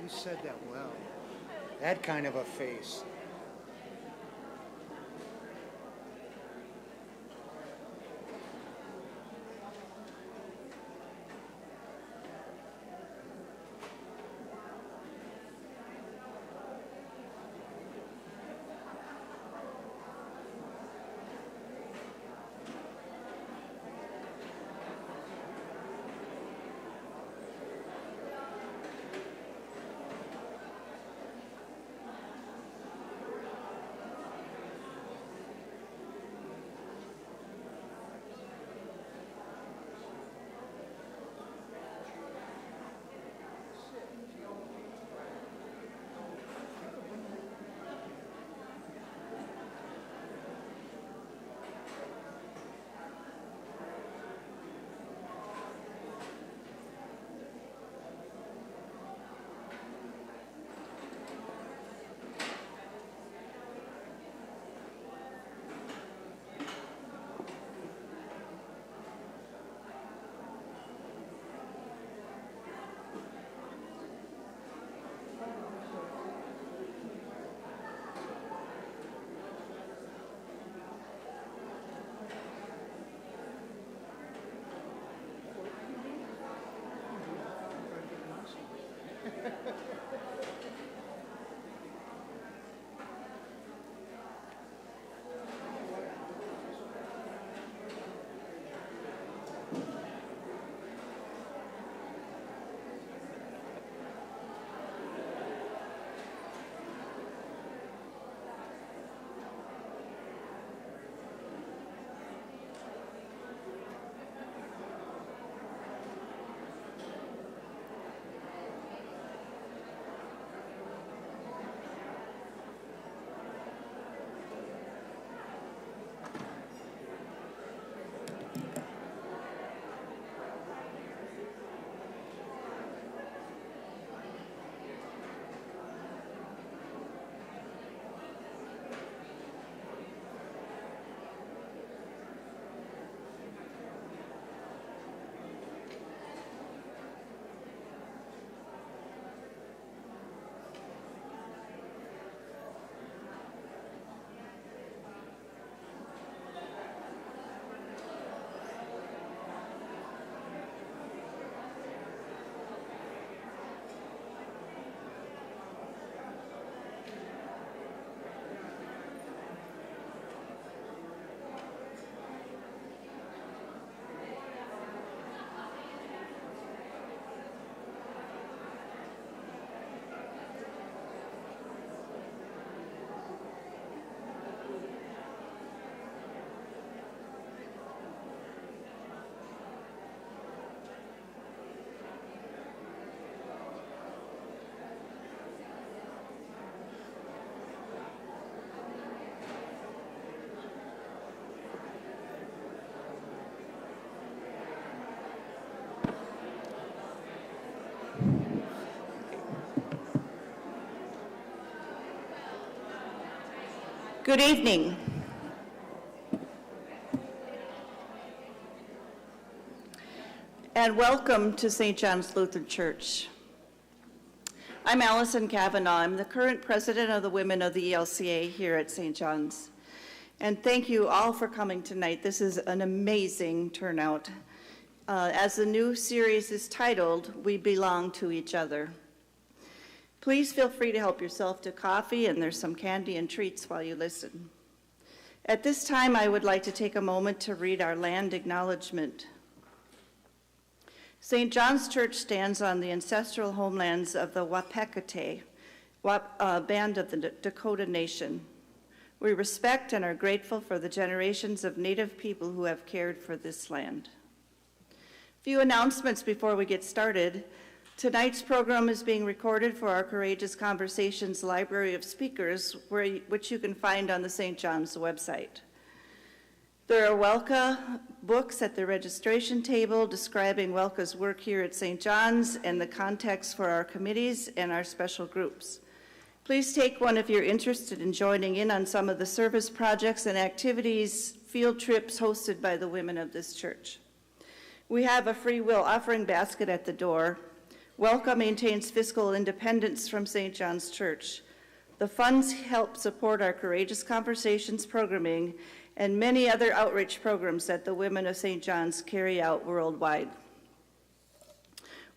You said that well. That kind of a face. Good evening. And welcome to St. John's Lutheran Church. I'm Allison Kavanaugh. I'm the current president of the Women of the ELCA here at St. John's. And thank you all for coming tonight. This is an amazing turnout. As the new series is titled, We Belong to Each Other. Please feel free to help yourself to coffee, and there's some candy and treats while you listen. At this time, I would like to take a moment to read our land acknowledgement. St. John's Church stands on the ancestral homelands of the Wapekate, band of the Dakota Nation. We respect and are grateful for the generations of Native people who have cared for this land. A few announcements before we get started. Tonight's program is being recorded for our Courageous Conversations Library of Speakers, which you can find on the St. John's website. There are WELCA books at the registration table describing WELCA's work here at St. John's and the context for our committees and our special groups. Please take one if you're interested in joining in on some of the service projects and activities, field trips hosted by the women of this church. We have a free will offering basket at the door. WELCA maintains fiscal independence from St. John's Church. The funds help support our Courageous Conversations programming and many other outreach programs that the women of St. John's carry out worldwide.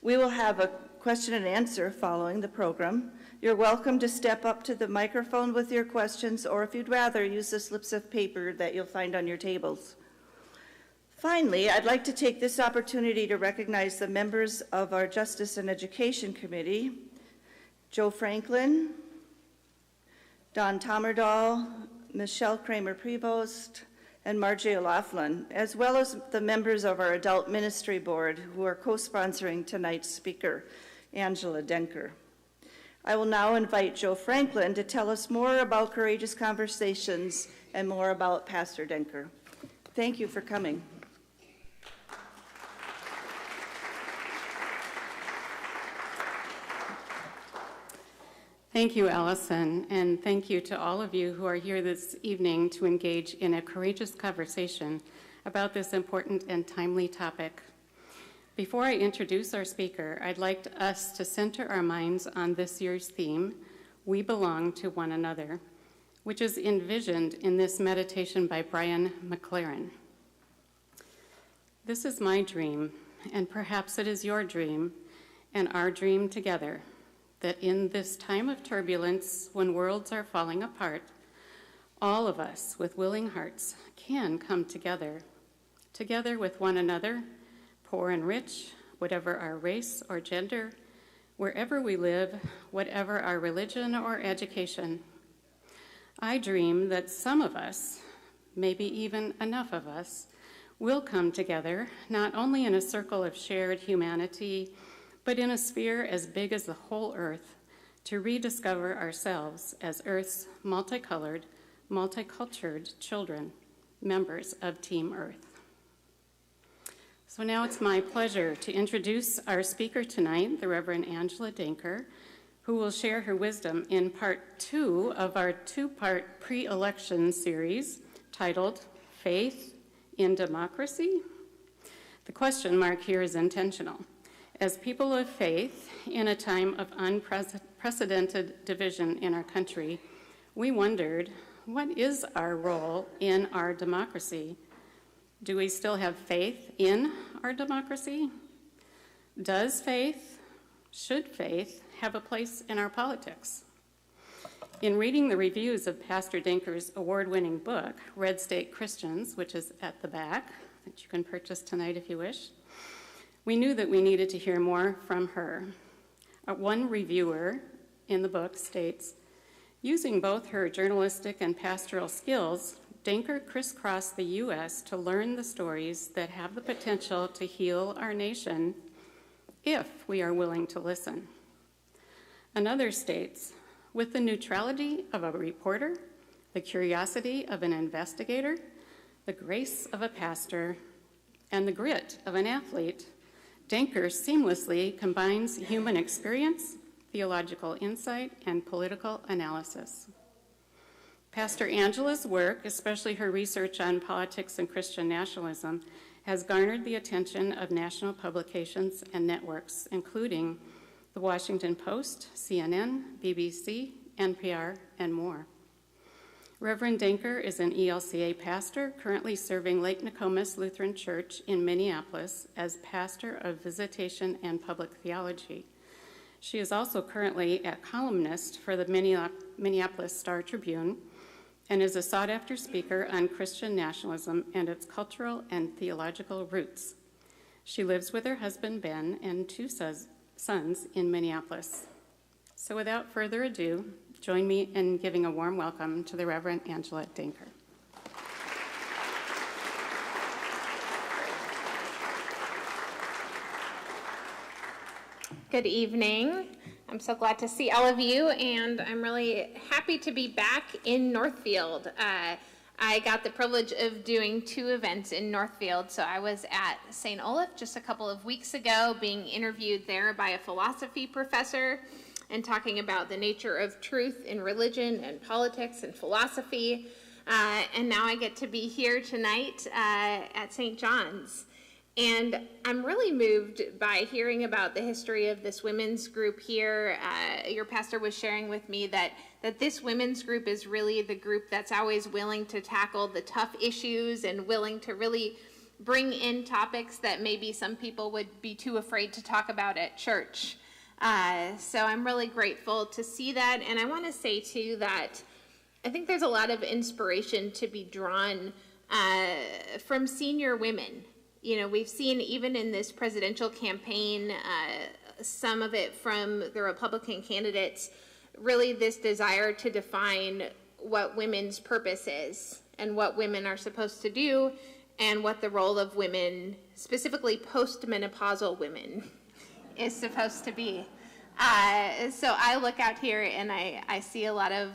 We will have a question and answer following the program. You're welcome to step up to the microphone with your questions, or if you'd rather, use the slips of paper that you'll find on your tables. Finally, I'd like to take this opportunity to recognize the members of our Justice and Education Committee, Joe Franklin, Don Tomerdahl, Michelle Kramer-Prevost, and Margie O'Laughlin, as well as the members of our Adult Ministry Board who are co-sponsoring tonight's speaker, Angela Denker. I will now invite Joe Franklin to tell us more about Courageous Conversations and more about Pastor Denker. Thank you for coming. Thank you, Allison, and thank you to all of you who are here this evening to engage in a courageous conversation about this important and timely topic. Before I introduce our speaker, I'd like us to center our minds on this year's theme, We Belong to One Another, which is envisioned in this meditation by Brian McLaren. This is my dream, and perhaps it is your dream, and our dream together, that in this time of turbulence, when worlds are falling apart, all of us with willing hearts can come together with one another, poor and rich, whatever our race or gender, wherever we live, whatever our religion or education. I dream that some of us, maybe even enough of us, will come together, not only in a circle of shared humanity, but in a sphere as big as the whole earth, to rediscover ourselves as Earth's multicolored, multicultured children, members of Team Earth. So now it's my pleasure to introduce our speaker tonight, the Reverend Angela Denker, who will share her wisdom in part 2 of our 2-part pre-election series titled Faith in Democracy. The question mark here is intentional. As people of faith, in a time of unprecedented division in our country, we wondered, what is our role in our democracy? Do we still have faith in our democracy? Should faith have a place in our politics? In reading the reviews of Pastor Denker's award-winning book, Red State Christians, which is at the back, that you can purchase tonight if you wish, we knew that we needed to hear more from her. One reviewer in the book states, using both her journalistic and pastoral skills, Denker crisscrossed the U.S. to learn the stories that have the potential to heal our nation if we are willing to listen. Another states, with the neutrality of a reporter, the curiosity of an investigator, the grace of a pastor, and the grit of an athlete, Denker seamlessly combines human experience, theological insight, and political analysis. Pastor Angela's work, especially her research on politics and Christian nationalism, has garnered the attention of national publications and networks, including The Washington Post, CNN, BBC, NPR, and more. Reverend Denker is an ELCA pastor currently serving Lake Nokomis Lutheran Church in Minneapolis as pastor of visitation and public theology. She is also currently a columnist for the Minneapolis Star-Tribune and is a sought-after speaker on Christian nationalism and its cultural and theological roots. She lives with her husband, Ben, and two sons in Minneapolis. So without further ado, join me in giving a warm welcome to the Reverend Angela Denker. Good evening. I'm so glad to see all of you, and I'm really happy to be back in Northfield. I got the privilege of doing 2 events in Northfield. So I was at St. Olaf just a couple of weeks ago, being interviewed there by a philosophy professor and talking about the nature of truth in religion and politics and philosophy. And now I get to be here tonight at St. John's. And I'm really moved by hearing about the history of this women's group here. Your pastor was sharing with me that this women's group is really the group that's always willing to tackle the tough issues and willing to really bring in topics that maybe some people would be too afraid to talk about at church. So I'm really grateful to see that. And I want to say, too, that I think there's a lot of inspiration to be drawn from senior women. You know, we've seen even in this presidential campaign, some of it from the Republican candidates, really this desire to define what women's purpose is and what women are supposed to do and what the role of women, specifically postmenopausal women, is supposed to be. So I look out here and I see a lot of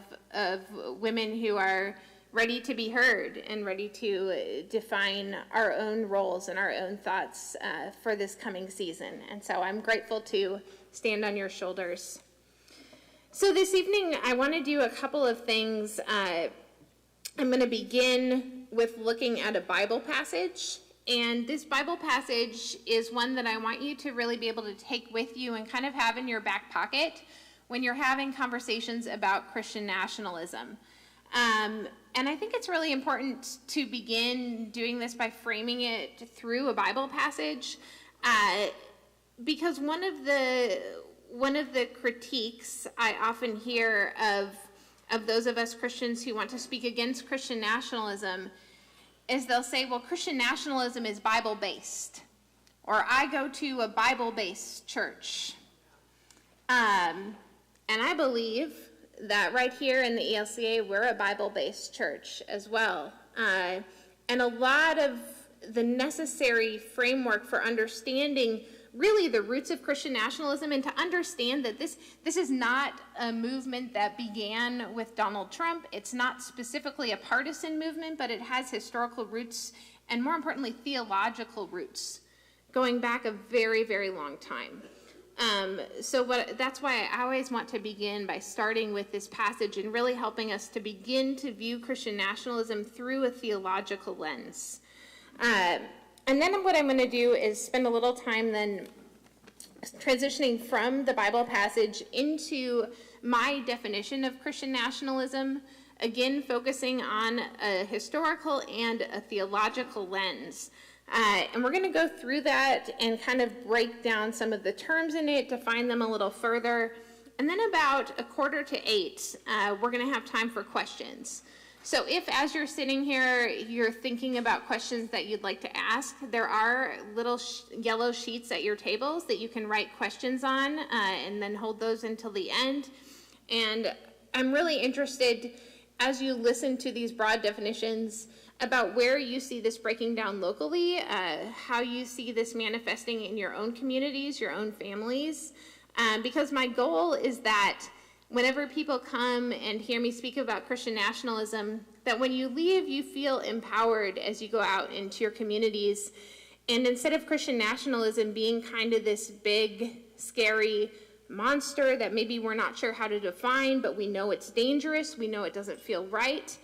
women who are ready to be heard and ready to define our own roles and our own thoughts for this coming season. And so I'm grateful to stand on your shoulders. So this evening, I want to do a couple of things. I'm going to begin with looking at a Bible passage. And this Bible passage is one that I want you to really be able to take with you and kind of have in your back pocket when you're having conversations about Christian nationalism. And I think it's really important to begin doing this by framing it through a Bible passage, because one of the critiques I often hear of those of us Christians who want to speak against Christian nationalism is they'll say, well, Christian nationalism is Bible-based, or I go to a Bible-based church. And I believe that right here in the ELCA, we're a Bible-based church as well. And a lot of the necessary framework for understanding really the roots of Christian nationalism, and to understand that this is not a movement that began with Donald Trump. It's not specifically a partisan movement, but it has historical roots and, more importantly, theological roots going back a very, very long time. That's why I always want to begin by starting with this passage and really helping us to begin to view Christian nationalism through a theological lens. And then what I'm going to do is spend a little time then transitioning from the Bible passage into my definition of Christian nationalism, again focusing on a historical and a theological lens. And we're going to go through that and kind of break down some of the terms in it, define them a little further. And then about 7:45, we're going to have time for questions. So if, as you're sitting here, you're thinking about questions that you'd like to ask, there are little yellow sheets at your tables that you can write questions on, and then hold those until the end. And I'm really interested, as you listen to these broad definitions, about where you see this breaking down locally, how you see this manifesting in your own communities, your own families, because my goal is that whenever people come and hear me speak about Christian nationalism, that when you leave, you feel empowered as you go out into your communities. And instead of Christian nationalism being kind of this big, scary monster that maybe we're not sure how to define, but we know it's dangerous, we know it doesn't feel right,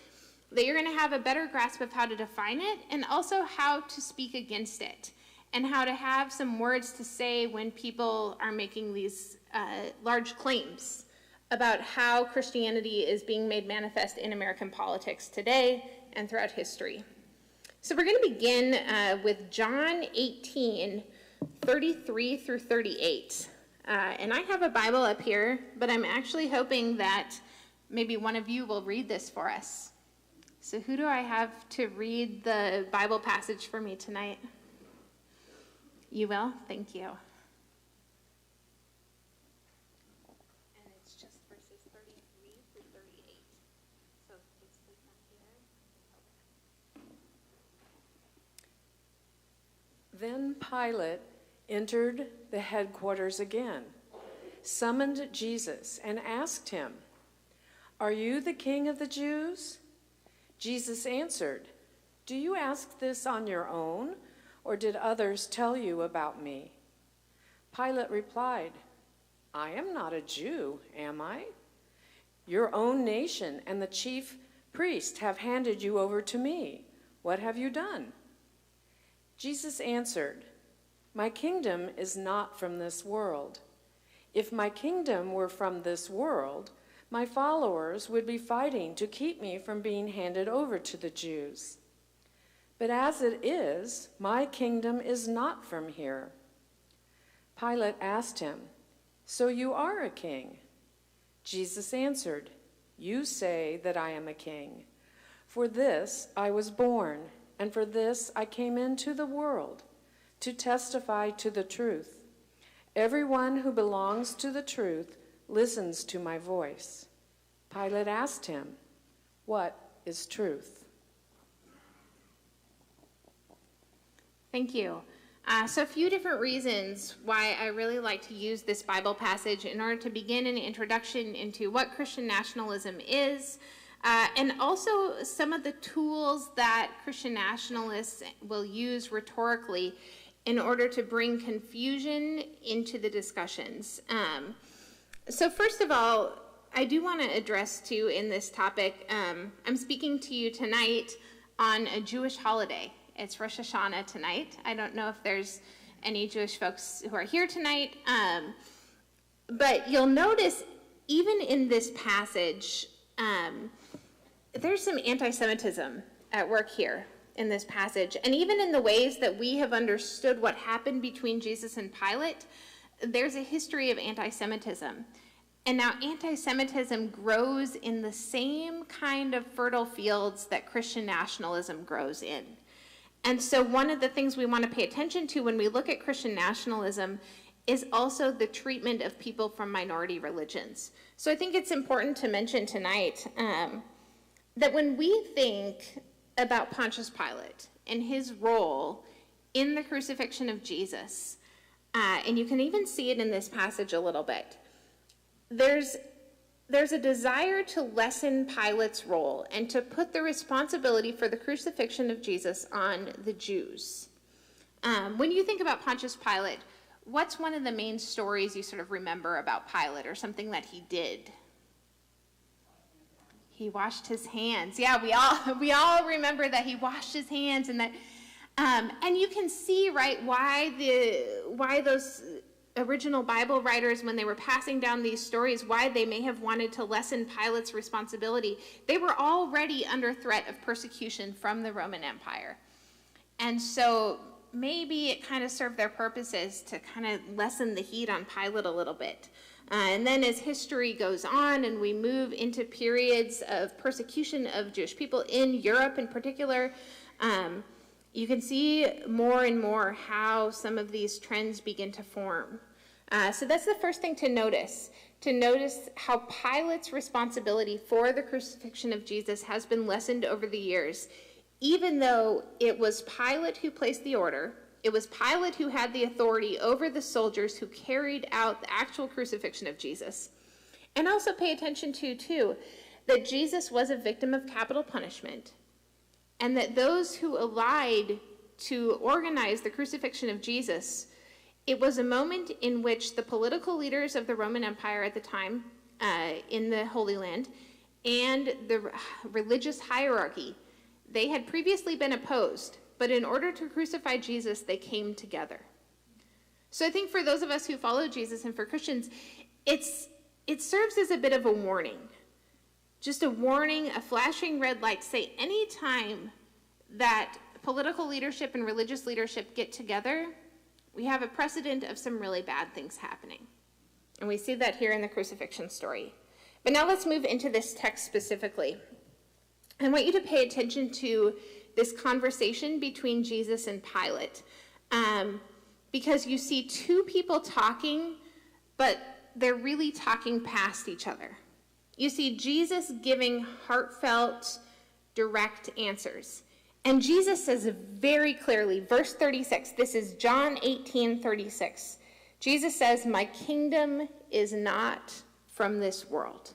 that you're going to have a better grasp of how to define it and also how to speak against it and how to have some words to say when people are making these large claims about how Christianity is being made manifest in American politics today and throughout history. So we're going to begin with John 18:33 through 38. And I have a Bible up here, but I'm actually hoping that maybe one of you will read this for us. So who do I have to read the Bible passage for me tonight? You will? Thank you. And it's just verses 33 through 38. So please click on here. Then Pilate entered the headquarters again, summoned Jesus, and asked him, "Are you the king of the Jews?" Jesus answered, "Do you ask this on your own, or did others tell you about me?" Pilate replied, "I am not a Jew, am I? Your own nation and the chief priest have handed you over to me. What have you done?" Jesus answered, "My kingdom is not from this world. If my kingdom were from this world, my followers would be fighting to keep me from being handed over to the Jews. But as it is, my kingdom is not from here." Pilate asked him, "So you are a king?" Jesus answered, "You say that I am a king. For this I was born, and for this I came into the world, to testify to the truth. Everyone who belongs to the truth listens to my voice." Pilate asked him, "What is truth?" Thank you. So a few different reasons why I really like to use this Bible passage in order to begin an introduction into what Christian nationalism is, and also some of the tools that Christian nationalists will use rhetorically in order to bring confusion into the discussions. So first of all, I do want to address too in this topic, I'm speaking to you tonight on a Jewish holiday. It's Rosh Hashanah tonight. I don't know if there's any Jewish folks who are here tonight, but you'll notice even in this passage, there's some anti-Semitism at work here in this passage. And even in the ways that we have understood what happened between Jesus and Pilate, there's a history of anti-Semitism. And now anti-Semitism grows in the same kind of fertile fields that Christian nationalism grows in. And so one of the things we want to pay attention to when we look at Christian nationalism is also the treatment of people from minority religions. So I think it's important to mention tonight that when we think about Pontius Pilate and his role in the crucifixion of Jesus, and you can even see it in this passage a little bit, there's a desire to lessen Pilate's role and to put the responsibility for the crucifixion of Jesus on the Jews. When you think about Pontius Pilate, what's one of the main stories you sort of remember about Pilate, or something that he did? He washed his hands. Yeah, we all remember that he washed his hands, and that, and you can see, right, why those original Bible writers, when they were passing down these stories, why they may have wanted to lessen Pilate's responsibility. They were already under threat of persecution from the Roman Empire. And so maybe it kind of served their purposes to kind of lessen the heat on Pilate a little bit. And then as history goes on and we move into periods of persecution of Jewish people in Europe in particular, you can see more and more how some of these trends begin to form. So that's the first thing to notice how Pilate's responsibility for the crucifixion of Jesus has been lessened over the years, even though it was Pilate who placed the order. It was Pilate who had the authority over the soldiers who carried out the actual crucifixion of Jesus. And also pay attention to, too, that Jesus was a victim of capital punishment, and that those who allied to organize the crucifixion of Jesus, it was a moment in which the political leaders of the Roman Empire at the time in the Holy Land and the religious hierarchy, they had previously been opposed, but in order to crucify Jesus, they came together. So I think for those of us who follow Jesus and for Christians, it serves as a bit of a warning. Just a warning, a flashing red light. Say any time that political leadership and religious leadership get together, we have a precedent of some really bad things happening. And we see that here in the crucifixion story. But now let's move into this text specifically. I want you to pay attention to this conversation between Jesus and Pilate. because you see two people talking, but they're really talking past each other. You see Jesus giving heartfelt, direct answers. And Jesus says very clearly, verse 36, this is John 18:36. Jesus says, "My kingdom is not from this world."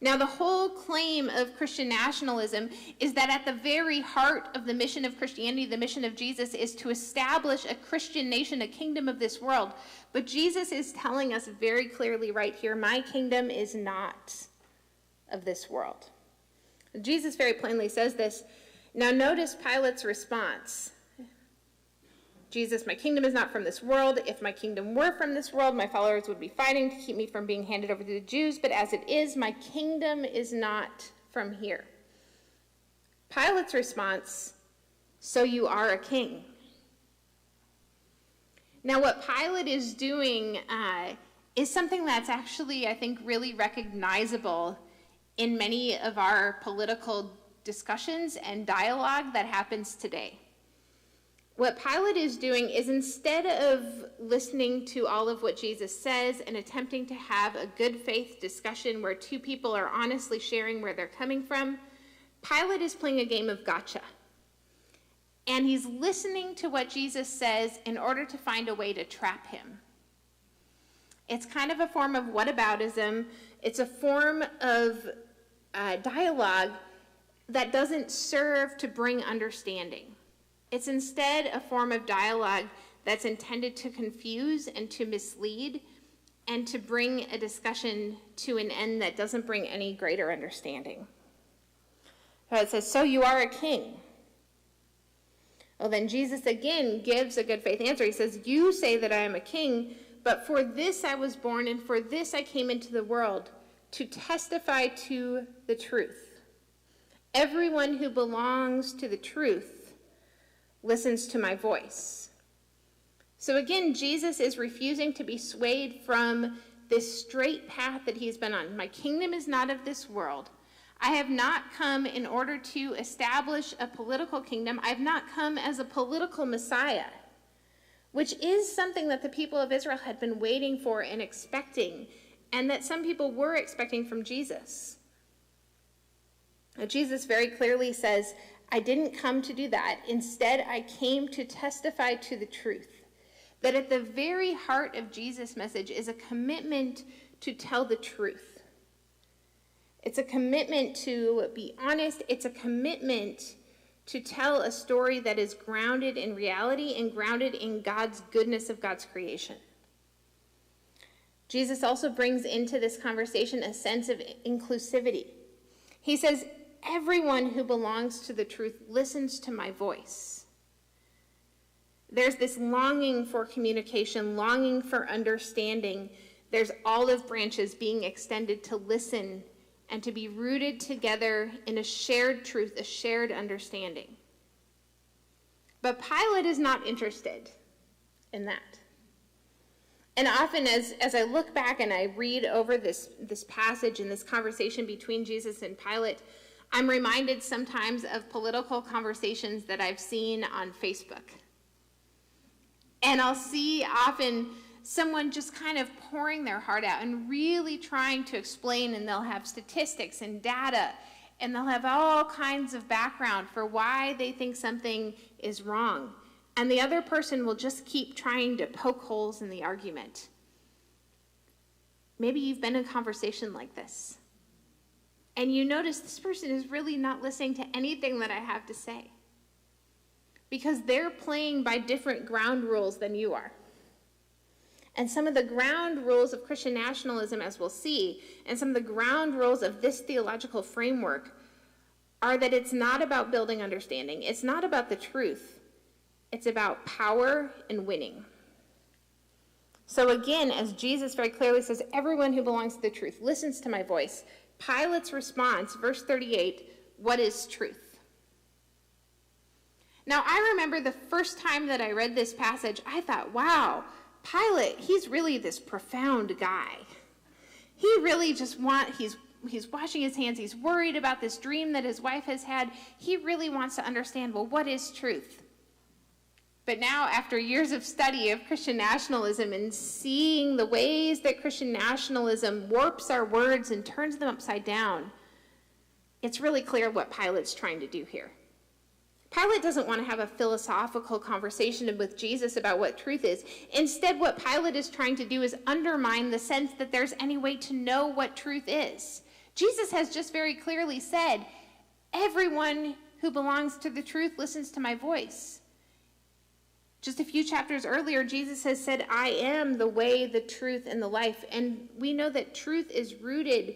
Now, the whole claim of Christian nationalism is that at the very heart of the mission of Christianity, the mission of Jesus, is to establish a Christian nation, a kingdom of this world. But Jesus is telling us very clearly right here, my kingdom is not of this world. Jesus very plainly says this. Now notice Pilate's response. Jesus, my kingdom is not from this world. If my kingdom were from this world, my followers would be fighting to keep me from being handed over to the Jews. But as it is, my kingdom is not from here. Pilate's response, so you are a king. Now what Pilate is doing is something that's actually, I think, really recognizable in many of our political discussions and dialogue that happens today. What Pilate is doing is, instead of listening to all of what Jesus says and attempting to have a good faith discussion where two people are honestly sharing where they're coming from, Pilate is playing a game of gotcha. And he's listening to what Jesus says in order to find a way to trap him. It's kind of a form of whataboutism. It's a form of dialogue that doesn't serve to bring understanding. It's instead a form of dialogue that's intended to confuse and to mislead and to bring a discussion to an end that doesn't bring any greater understanding. So it says, so you are a king. Well, then Jesus again gives a good faith answer. He says, you say that I am a king, but for this I was born, and for this I came into the world, to testify to the truth. Everyone who belongs to the truth listens to my voice. So again, Jesus is refusing to be swayed from this straight path that he's been on. My kingdom is not of this world. I have not come in order to establish a political kingdom. I have not come as a political Messiah, which is something that the people of Israel had been waiting for and expecting, and that some people were expecting from Jesus. Now, Jesus very clearly says, I didn't come to do that. Instead, I came to testify to the truth. That at the very heart of Jesus' message is a commitment to tell the truth. It's a commitment to be honest. It's a commitment to tell a story that is grounded in reality and grounded in God's goodness of God's creation. Jesus also brings into this conversation a sense of inclusivity. He says, everyone who belongs to the truth listens to my voice. There's this longing for communication, longing for understanding. There's olive branches being extended to listen and to be rooted together in a shared truth, a shared understanding. But Pilate is not interested in that. And often as I look back and I read over this passage and this conversation between Jesus and Pilate, I'm reminded sometimes of political conversations that I've seen on Facebook. And I'll see often someone just kind of pouring their heart out and really trying to explain, and they'll have statistics and data, and they'll have all kinds of background for why they think something is wrong. And the other person will just keep trying to poke holes in the argument. Maybe you've been in a conversation like this. And you notice this person is really not listening to anything that I have to say, because they're playing by different ground rules than you are. And some of the ground rules of Christian nationalism, as we'll see, and some of the ground rules of this theological framework are that it's not about building understanding. It's not about the truth. It's about power and winning. So again, as Jesus very clearly says, everyone who belongs to the truth listens to my voice. Pilate's response, verse 38, what is truth? Now, I remember the first time that I read this passage, I thought, wow, Pilate, he's really this profound guy. He really just he's washing his hands. He's worried about this dream that his wife has had. He really wants to understand, well, what is truth? But now, after years of study of Christian nationalism and seeing the ways that Christian nationalism warps our words and turns them upside down, it's really clear what Pilate's trying to do here. Pilate doesn't want to have a philosophical conversation with Jesus about what truth is. Instead, what Pilate is trying to do is undermine the sense that there's any way to know what truth is. Jesus has just very clearly said, everyone who belongs to the truth listens to my voice. Just a few chapters earlier, Jesus has said, I am the way, the truth, and the life. And we know that truth is rooted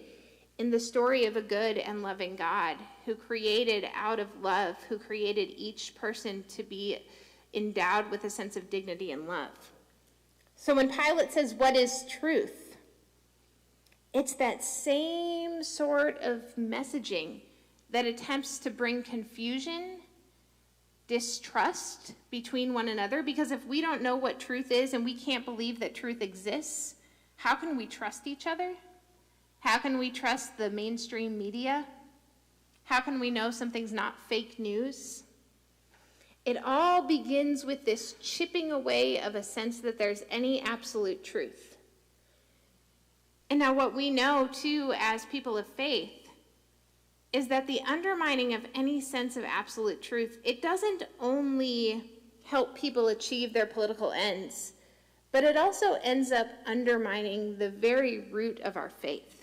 in the story of a good and loving God who created out of love, who created each person to be endowed with a sense of dignity and love. So when Pilate says, what is truth? It's that same sort of messaging that attempts to bring confusion, distrust between one another, because if we don't know what truth is and we can't believe that truth exists, how can we trust each other? How can we trust the mainstream media? How can we know something's not fake news? It all begins with this chipping away of a sense that there's any absolute truth. And now what we know too as people of faith is that the undermining of any sense of absolute truth, it doesn't only help people achieve their political ends, but it also ends up undermining the very root of our faith.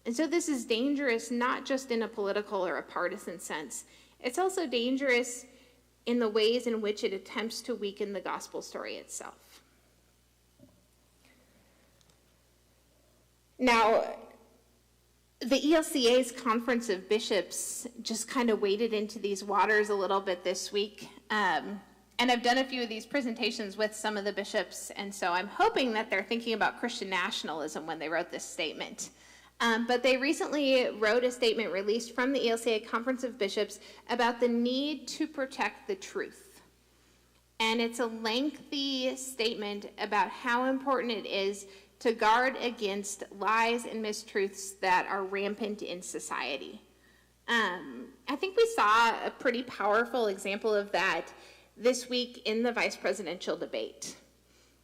And so this is dangerous not just in a political or a partisan sense. It's also dangerous in the ways in which it attempts to weaken the gospel story itself. Now, the ELCA's Conference of Bishops just kind of waded into these waters a little bit this week. And I've done a few of these presentations with some of the bishops, and so I'm hoping that they're thinking about Christian nationalism when they wrote this statement. But they recently wrote a statement released from the ELCA Conference of Bishops about the need to protect the truth. And it's a lengthy statement about how important it is to guard against lies and mistruths that are rampant in society. I think we saw a pretty powerful example of that this week in the vice presidential debate.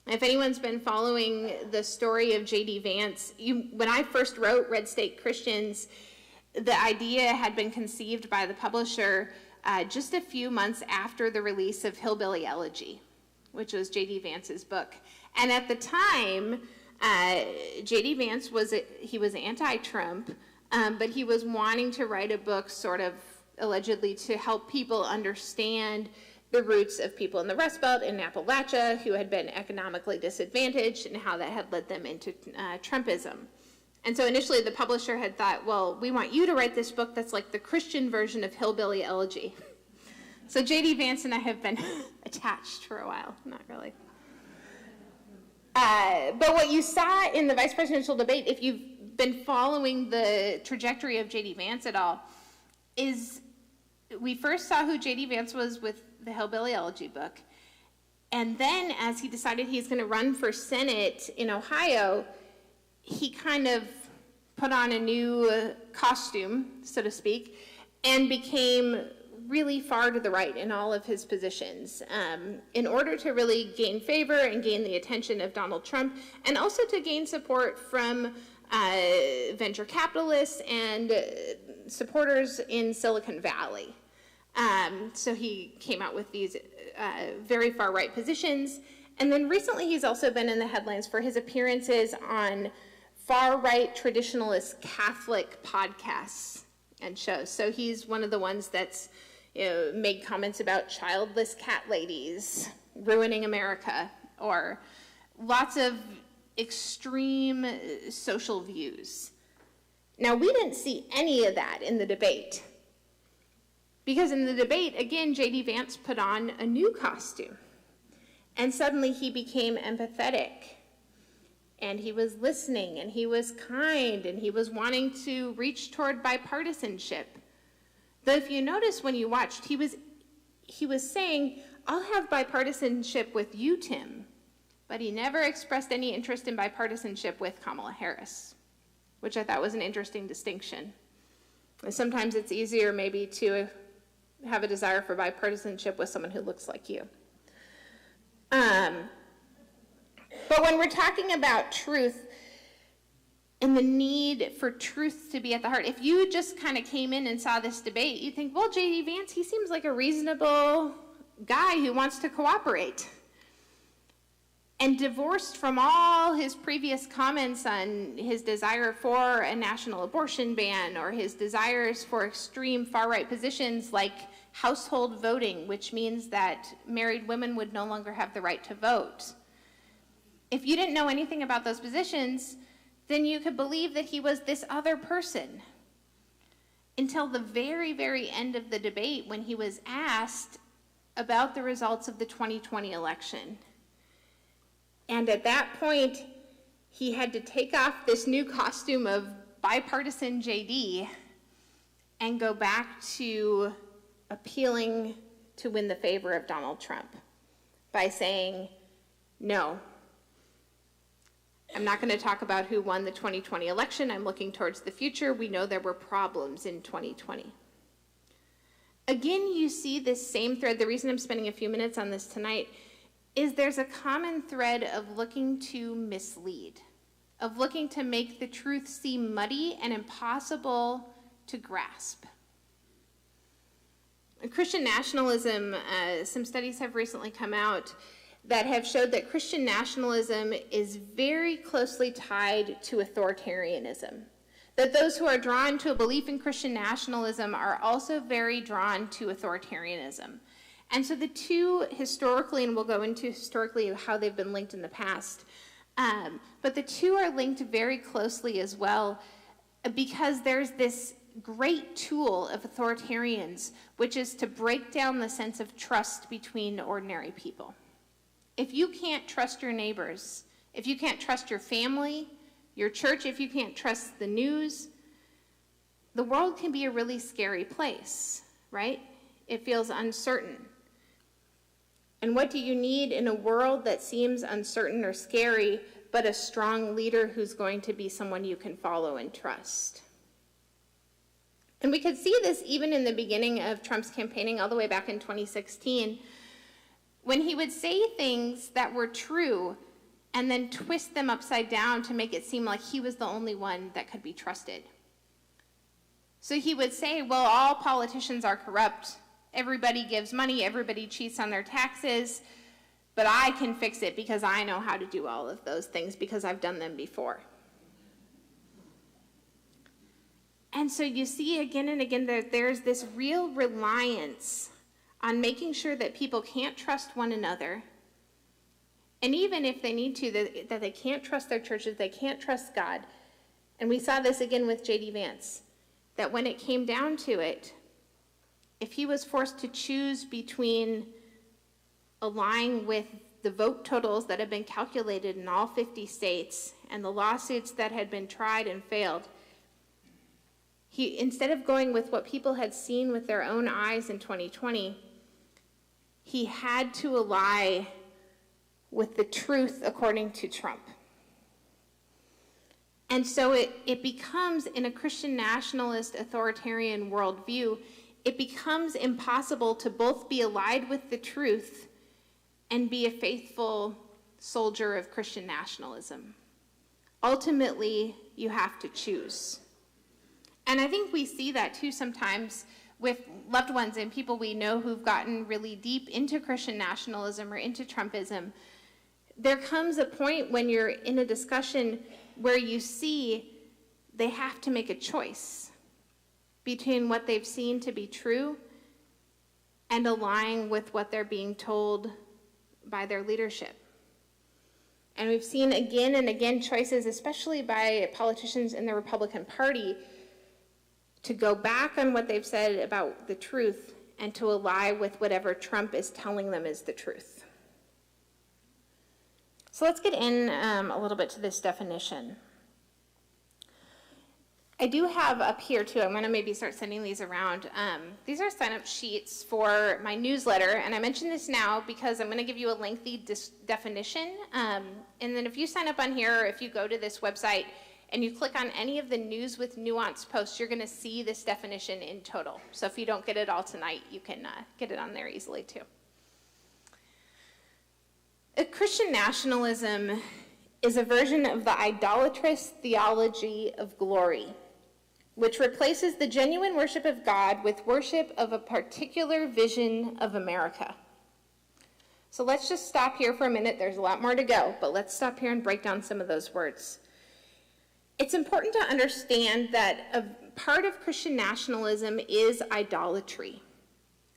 If anyone's been following the story of J.D. Vance, when I first wrote Red State Christians, the idea had been conceived by the publisher just a few months after the release of Hillbilly Elegy, which was J.D. Vance's book. And at the time, J.D. Vance was anti-Trump, but he was wanting to write a book sort of allegedly to help people understand the roots of people in the Rust Belt in Appalachia who had been economically disadvantaged and how that had led them into Trumpism. And so initially the publisher had thought, well, we want you to write this book that's like the Christian version of Hillbilly Elegy. So J.D. Vance and I have been attached for a while, not really. But what you saw in the vice presidential debate, if you've been following the trajectory of J.D. Vance at all, is we first saw who J.D. Vance was with the Hillbilly Elegy book. And then as he decided he's going to run for Senate in Ohio, he kind of put on a new costume, so to speak, and became really far to the right in all of his positions in order to really gain favor and gain the attention of Donald Trump, and also to gain support from venture capitalists and supporters in Silicon Valley. So he came out with these very far right positions. And then recently he's also been in the headlines for his appearances on far right traditionalist Catholic podcasts and shows. So he's one of the ones that's made comments about childless cat ladies ruining America, or lots of extreme social views. Now, we didn't see any of that in the debate, because in the debate, again, J.D. Vance put on a new costume, and suddenly he became empathetic, and he was listening, and he was kind, and he was wanting to reach toward bipartisanship. Though if you notice when you watched, he was saying, I'll have bipartisanship with you, Tim, but he never expressed any interest in bipartisanship with Kamala Harris, which I thought was an interesting distinction. Sometimes it's easier maybe to have a desire for bipartisanship with someone who looks like you. But when we're talking about truth and the need for truth to be at the heart, if you just kind of came in and saw this debate, you think, well, J.D. Vance, he seems like a reasonable guy who wants to cooperate. And divorced from all his previous comments on his desire for a national abortion ban or his desires for extreme far-right positions like household voting, which means that married women would no longer have the right to vote. If you didn't know anything about those positions, then you could believe that he was this other person until the very, very end of the debate when he was asked about the results of the 2020 election. And at that point, he had to take off this new costume of bipartisan JD and go back to appealing to win the favor of Donald Trump by saying, no, I'm not going to talk about who won the 2020 election. I'm looking towards the future. We know there were problems in 2020. Again, you see this same thread. The reason I'm spending a few minutes on this tonight is there's a common thread of looking to mislead, of looking to make the truth seem muddy and impossible to grasp. Christian nationalism, some studies have recently come out that have showed that Christian nationalism is very closely tied to authoritarianism. That those who are drawn to a belief in Christian nationalism are also very drawn to authoritarianism. And so the two historically, and we'll go into historically how they've been linked in the past, but the two are linked very closely as well because there's this great tool of authoritarians, which is to break down the sense of trust between ordinary people. If you can't trust your neighbors, if you can't trust your family, your church, if you can't trust the news, the world can be a really scary place, right? It feels uncertain. And what do you need in a world that seems uncertain or scary, but a strong leader who's going to be someone you can follow and trust? And we could see this even in the beginning of Trump's campaigning all the way back in 2016, when he would say things that were true and then twist them upside down to make it seem like he was the only one that could be trusted. So he would say, well, all politicians are corrupt. Everybody gives money, everybody cheats on their taxes, but I can fix it because I know how to do all of those things because I've done them before. And so you see again and again that there's this real reliance on making sure that people can't trust one another, and even if they need to, that they can't trust their churches, they can't trust God. And we saw this again with J.D. Vance, that when it came down to it, if he was forced to choose between aligning with the vote totals that have been calculated in all 50 states and the lawsuits that had been tried and failed, he, instead of going with what people had seen with their own eyes in 2020, he had to ally with the truth according to Trump. And so it becomes, in a Christian nationalist authoritarian worldview, it becomes impossible to both be allied with the truth and be a faithful soldier of Christian nationalism. Ultimately, you have to choose. And I think we see that too sometimes with loved ones and people we know who've gotten really deep into Christian nationalism or into Trumpism. There comes a point when you're in a discussion where you see they have to make a choice between what they've seen to be true and aligning with what they're being told by their leadership. And we've seen again and again choices, especially by politicians in the Republican Party, to go back on what they've said about the truth and to ally with whatever Trump is telling them is the truth. So let's get in a little bit to this definition. I do have up here too, I'm going to maybe start sending these around. These are sign-up sheets for my newsletter, and I mention this now because I'm going to give you a lengthy definition. And then if you sign up on here, or if you go to this website and you click on any of the News with Nuance posts, you're going to see this definition in total. So if you don't get it all tonight, you can get it on there easily too. Christian nationalism is a version of the idolatrous theology of glory, which replaces the genuine worship of God with worship of a particular vision of America. So let's just stop here for a minute. There's a lot more to go, but let's stop here and break down some of those words. It's important to understand that a part of Christian nationalism is idolatry.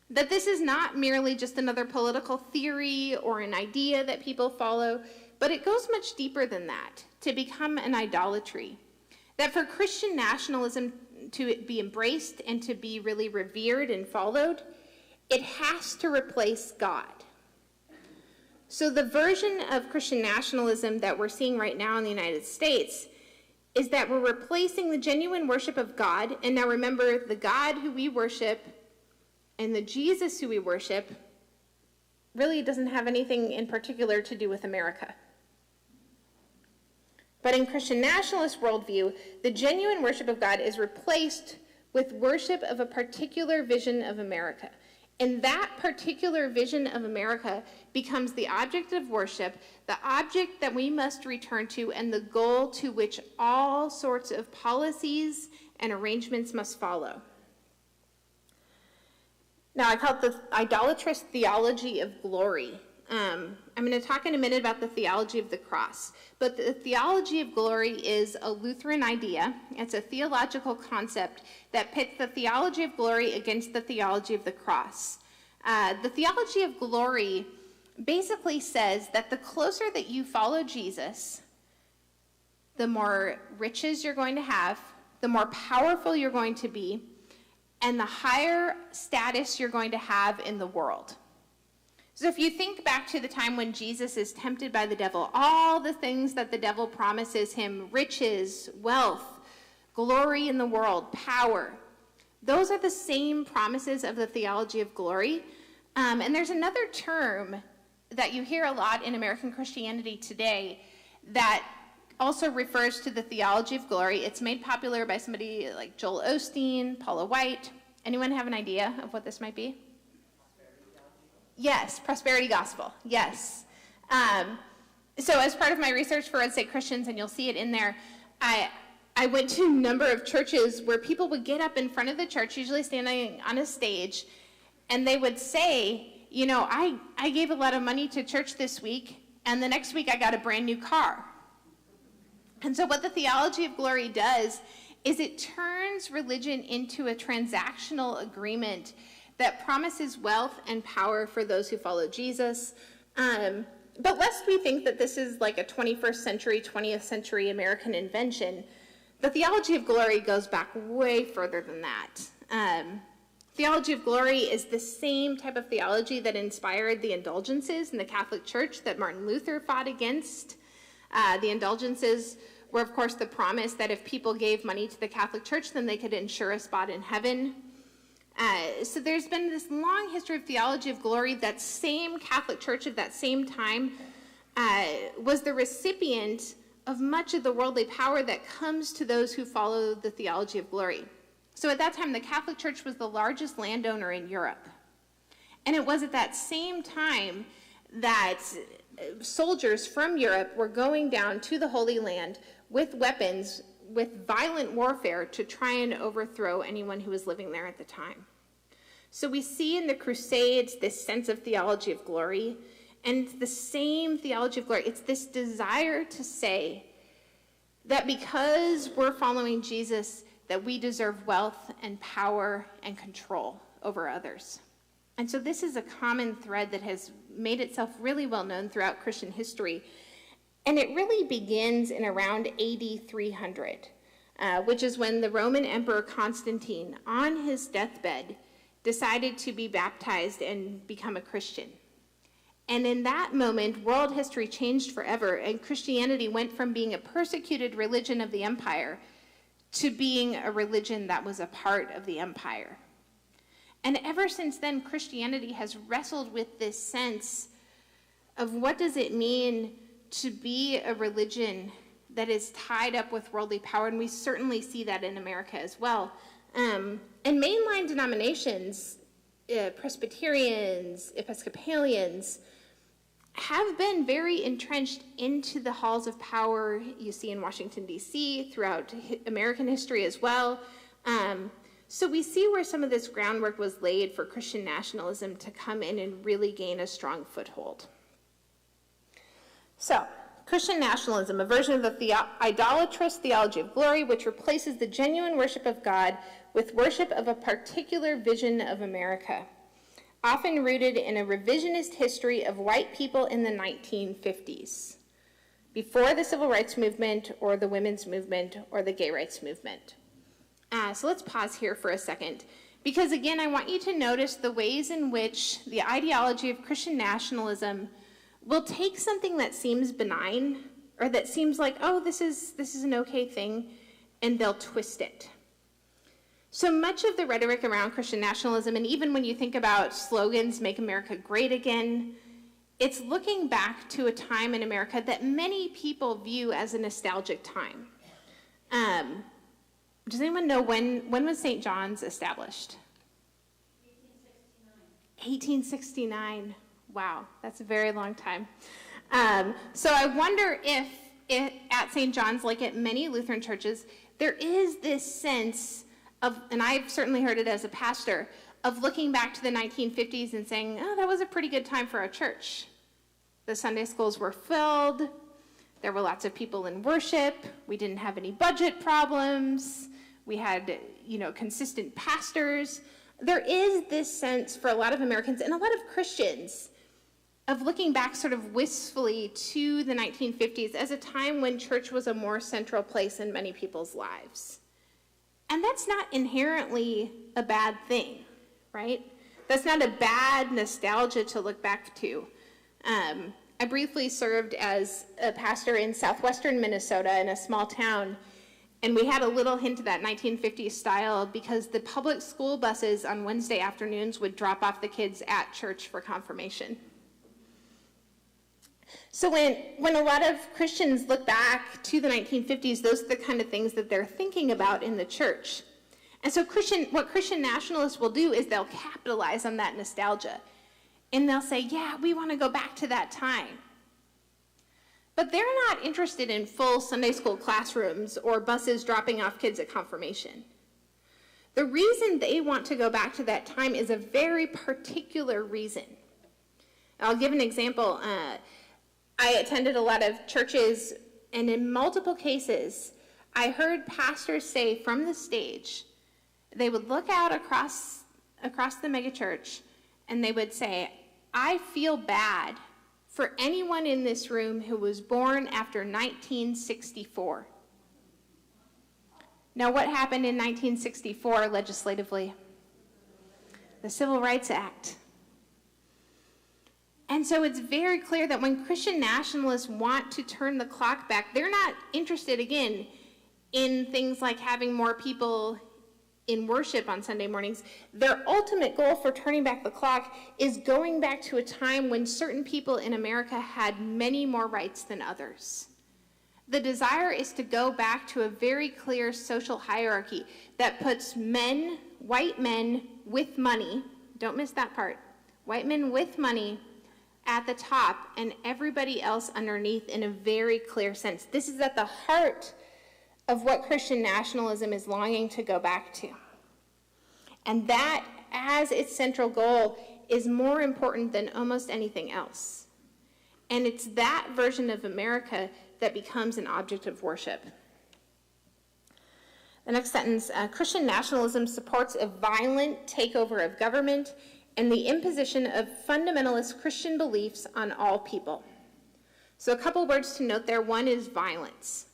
That this is not merely just another political theory or an idea that people follow, but it goes much deeper than that, to become an idolatry. That for Christian nationalism to be embraced and to be really revered and followed, it has to replace God. So the version of Christian nationalism that we're seeing right now in the United States is that we're replacing the genuine worship of God. And now remember, the God who we worship and the Jesus who we worship really doesn't have anything in particular to do with America. But in Christian nationalist worldview, the genuine worship of God is replaced with worship of a particular vision of America. And that particular vision of America becomes the object of worship, the object that we must return to, and the goal to which all sorts of policies and arrangements must follow. Now, I call it the idolatrous theology of glory. I'm going to talk in a minute about the theology of the cross. But the theology of glory is a Lutheran idea. It's a theological concept that pits the theology of glory against the theology of the cross. The theology of glory basically says that the closer that you follow Jesus, the more riches you're going to have, the more powerful you're going to be, and the higher status you're going to have in the world. So if you think back to the time when Jesus is tempted by the devil, all the things that the devil promises him, riches, wealth, glory in the world, power, those are the same promises of the theology of glory. And there's another term that you hear a lot in American Christianity today that also refers to the theology of glory. It's made popular by somebody like Joel Osteen, Paula White. Anyone have an idea of what this might be? Yes, prosperity gospel, yes. So as part of my research for Red State Christians, and you'll see it in there, I went to a number of churches where people would get up in front of the church, usually standing on a stage, and they would say, you know, I gave a lot of money to church this week, and the next week I got a brand new car. And so what the theology of glory does is it turns religion into a transactional agreement that promises wealth and power for those who follow Jesus. But lest we think that this is like a 21st century, 20th century American invention, the theology of glory goes back way further than that. Theology of glory is the same type of theology that inspired the indulgences in the Catholic Church that Martin Luther fought against. The indulgences were, of course, the promise that if people gave money to the Catholic Church, then they could ensure a spot in heaven. So there's been this long history of theology of glory. That same Catholic Church of that same time was the recipient of much of the worldly power that comes to those who follow the theology of glory. So at that time, the Catholic Church was the largest landowner in Europe. And it was at that same time that soldiers from Europe were going down to the Holy Land with weapons, with violent warfare to try and overthrow anyone who was living there at the time. So we see in the Crusades this sense of theology of glory, and the same theology of glory. It's this desire to say that because we're following Jesus, that we deserve wealth and power and control over others. And so this is a common thread that has made itself really well known throughout Christian history. And it really begins in around AD 300, which is when the Roman Emperor Constantine, on his deathbed, decided to be baptized and become a Christian. And in that moment, world history changed forever, and Christianity went from being a persecuted religion of the empire to being a religion that was a part of the empire. And ever since then, Christianity has wrestled with this sense of what does it mean to be a religion that is tied up with worldly power, and we certainly see that in America as well. And mainline denominations, Presbyterians, Episcopalians, have been very entrenched into the halls of power you see in Washington, D.C., throughout American history as well. So we see where some of this groundwork was laid for Christian nationalism to come in and really gain a strong foothold. So, Christian nationalism, a version of the idolatrous theology of glory, which replaces the genuine worship of God with worship of a particular vision of America, often rooted in a revisionist history of white people in the 1950s, before the civil rights movement or the women's movement or the gay rights movement. So let's pause here for a second, because again, I want you to notice the ways in which the ideology of Christian nationalism will take something that seems benign, or that seems like, oh, this is an okay thing, and they'll twist it. So much of the rhetoric around Christian nationalism, and even when you think about slogans, "Make America Great Again," it's looking back to a time in America that many people view as a nostalgic time. Does anyone know when was St. John's established? 1869. Wow, that's a very long time. So I wonder if at St. John's, like at many Lutheran churches, there is this sense of, and I've certainly heard it as a pastor, of looking back to the 1950s and saying, oh, that was a pretty good time for our church. The Sunday schools were filled. There were lots of people in worship. We didn't have any budget problems. We had, consistent pastors. There is this sense for a lot of Americans and a lot of Christians of looking back sort of wistfully to the 1950s as a time when church was a more central place in many people's lives. And that's not inherently a bad thing, right? That's not a bad nostalgia to look back to. I briefly served as a pastor in southwestern Minnesota in a small town, and we had a little hint of that 1950s style because the public school buses on Wednesday afternoons would drop off the kids at church for confirmation. So when a lot of Christians look back to the 1950s, those are the kind of things that they're thinking about in the church. And so what Christian nationalists will do is they'll capitalize on that nostalgia. And they'll say, yeah, we want to go back to that time. But they're not interested in full Sunday school classrooms or buses dropping off kids at confirmation. The reason they want to go back to that time is a very particular reason. I'll give an example. I attended a lot of churches, and in multiple cases, I heard pastors say from the stage, they would look out across the megachurch, and they would say, I feel bad for anyone in this room who was born after 1964. Now, what happened in 1964 legislatively? The Civil Rights Act. And so it's very clear that when Christian nationalists want to turn the clock back, they're not interested, again, in things like having more people in worship on Sunday mornings. Their ultimate goal for turning back the clock is going back to a time when certain people in America had many more rights than others. The desire is to go back to a very clear social hierarchy that puts men, white men with money, don't miss that part, white men with money at the top and everybody else underneath in a very clear sense. This is at the heart of what Christian nationalism is longing to go back to. And that, as its central goal, is more important than almost anything else. And it's that version of America that becomes an object of worship. The next sentence, Christian nationalism supports a violent takeover of government and the imposition of fundamentalist Christian beliefs on all people. So a couple words to note there. One is violence.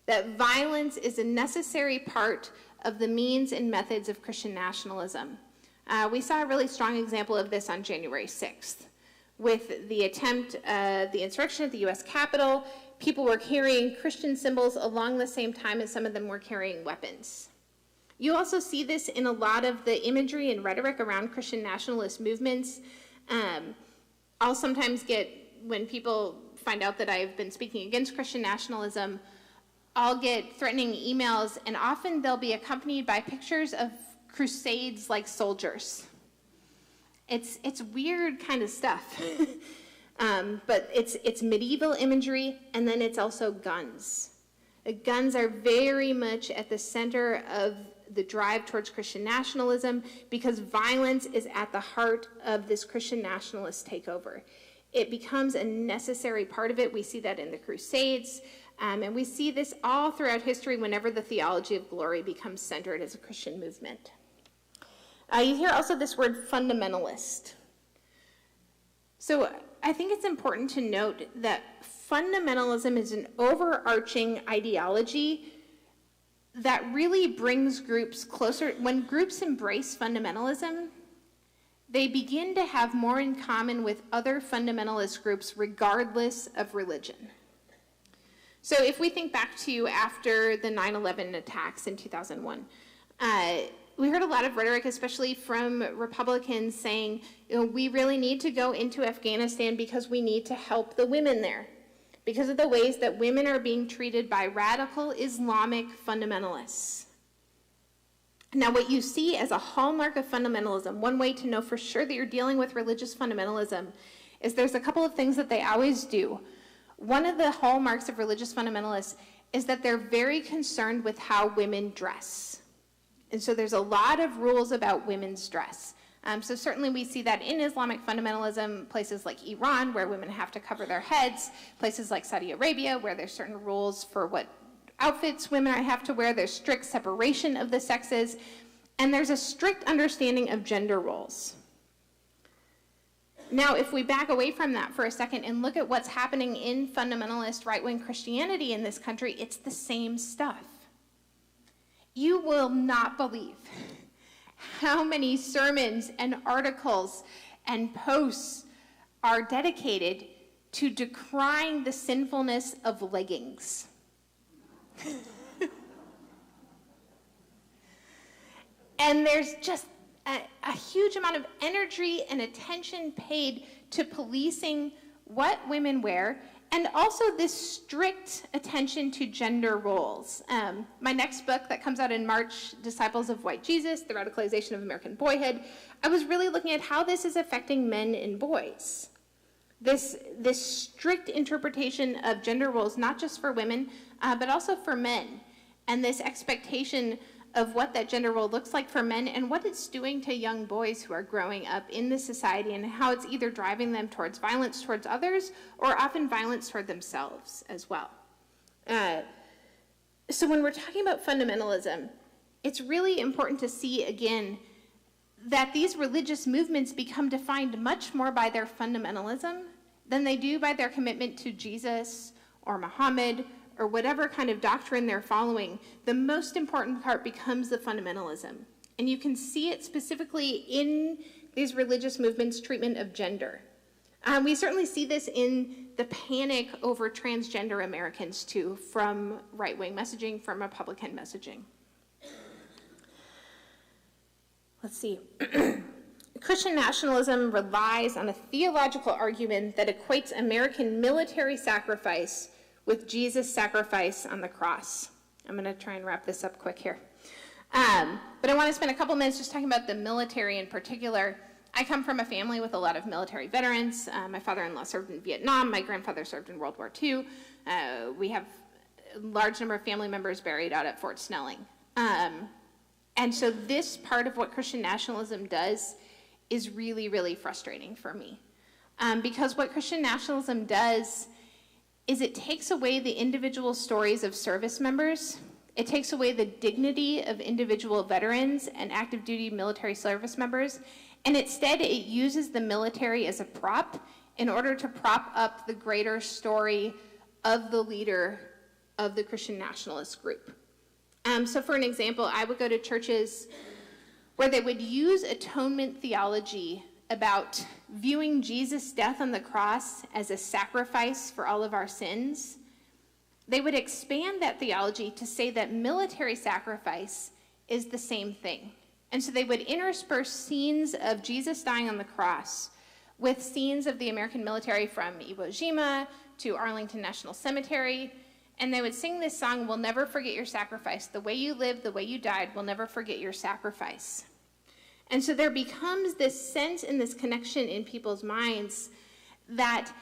That violence is a necessary part of the means and methods of Christian nationalism. We saw a really strong example of this on January 6th. With the attempt, the insurrection at the U.S. Capitol, people were carrying Christian symbols along the same time as some of them were carrying weapons. You also see this in a lot of the imagery and rhetoric around Christian nationalist movements. I'll sometimes get, when people find out that I've been speaking against Christian nationalism, I'll get threatening emails, and often they'll be accompanied by pictures of crusades like soldiers. It's weird kind of stuff. But it's medieval imagery, and then it's also guns. Guns are very much at the center of the drive towards Christian nationalism, because violence is at the heart of this Christian nationalist takeover. It becomes a necessary part of it. We see that in the Crusades, and we see this all throughout history whenever the theology of glory becomes centered as a Christian movement. You hear also this word fundamentalist. So I think it's important to note that fundamentalism is an overarching ideology that really brings groups closer. When groups embrace fundamentalism, they begin to have more in common with other fundamentalist groups regardless of religion. So if we think back to after the 9/11 attacks in 2001, we heard a lot of rhetoric, especially from Republicans, saying, we really need to go into Afghanistan because we need to help the women there, because of the ways that women are being treated by radical Islamic fundamentalists. Now, what you see as a hallmark of fundamentalism, one way to know for sure that you're dealing with religious fundamentalism, is there's a couple of things that they always do. One of the hallmarks of religious fundamentalists is that they're very concerned with how women dress. And so there's a lot of rules about women's dress. So certainly we see that in Islamic fundamentalism, places like Iran, where women have to cover their heads, places like Saudi Arabia, where there's certain rules for what outfits women have to wear. There's strict separation of the sexes, and there's a strict understanding of gender roles. Now, if we back away from that for a second and look at what's happening in fundamentalist right-wing Christianity in this country, it's the same stuff. You will not believe how many sermons and articles and posts are dedicated to decrying the sinfulness of leggings. And there's just a huge amount of energy and attention paid to policing what women wear, and also this strict attention to gender roles. My next book that comes out in March, Disciples of White Jesus, The Radicalization of American Boyhood, I was really looking at how this is affecting men and boys. This strict interpretation of gender roles, not just for women, but also for men, and this expectation of what that gender role looks like for men and what it's doing to young boys who are growing up in this society, and how it's either driving them towards violence towards others or often violence toward themselves as well. So when we're talking about fundamentalism, it's really important to see again that these religious movements become defined much more by their fundamentalism than they do by their commitment to Jesus or Muhammad or whatever kind of doctrine they're following. The most important part becomes the fundamentalism. And you can see it specifically in these religious movements' treatment of gender. We certainly see this in the panic over transgender Americans too, from right-wing messaging, from Republican messaging. Let's see. Christian nationalism relies on a theological argument that equates American military sacrifice with Jesus' sacrifice on the cross. I'm going to try and wrap this up quick here. But I want to spend a couple minutes just talking about the military in particular. I come from a family with a lot of military veterans. My father-in-law served in Vietnam. My grandfather served in World War II. We have a large number of family members buried out at Fort Snelling. And so this part of what Christian nationalism does is really, really frustrating for me. Because what Christian nationalism does is it takes away the individual stories of service members. It takes away the dignity of individual veterans and active duty military service members, and instead it uses the military as a prop in order to prop up the greater story of the leader of the Christian nationalist group. So for an example, I would go to churches where they would use atonement theology about viewing Jesus' death on the cross as a sacrifice for all of our sins. They would expand that theology to say that military sacrifice is the same thing. And so they would intersperse scenes of Jesus dying on the cross with scenes of the American military from Iwo Jima to Arlington National Cemetery. And they would sing this song, "We'll never forget your sacrifice. The way you lived, the way you died, we'll never forget your sacrifice." And so there becomes this sense and this connection in people's minds that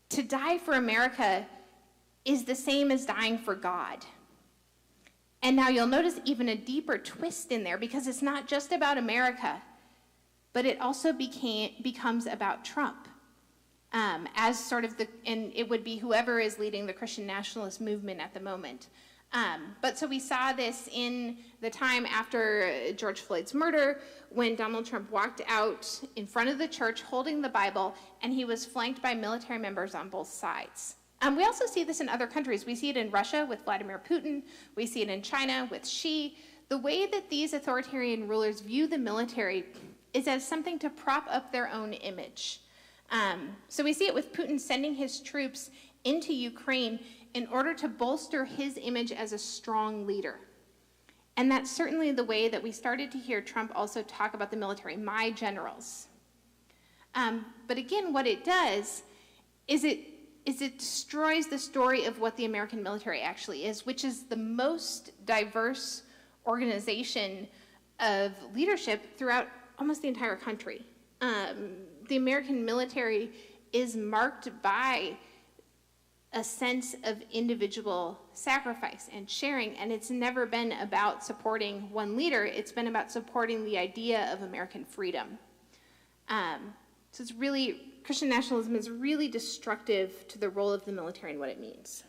To die for America is the same as dying for God. And now you'll notice even a deeper twist in there, because it's not just about America, but it also becomes about Trump. As sort of and it would be whoever is leading the Christian nationalist movement at the moment. But so we saw this in the time after George Floyd's murder, when Donald Trump walked out in front of the church holding the Bible, and he was flanked by military members on both sides. We also see this in other countries. We see it in Russia with Vladimir Putin. We see it in China with Xi. The way that these authoritarian rulers view the military is as something to prop up their own image. So we see it with Putin sending his troops into Ukraine in order to bolster his image as a strong leader. And that's certainly the way that we started to hear Trump also talk about the military, my generals. But again, what it does is it destroys the story of what the American military actually is, which is the most diverse organization of leadership throughout almost the entire country. The American military is marked by a sense of individual sacrifice and sharing, and it's never been about supporting one leader. It's been about supporting the idea of American freedom. So it's really, Christian nationalism is really destructive to the role of the military and what it means.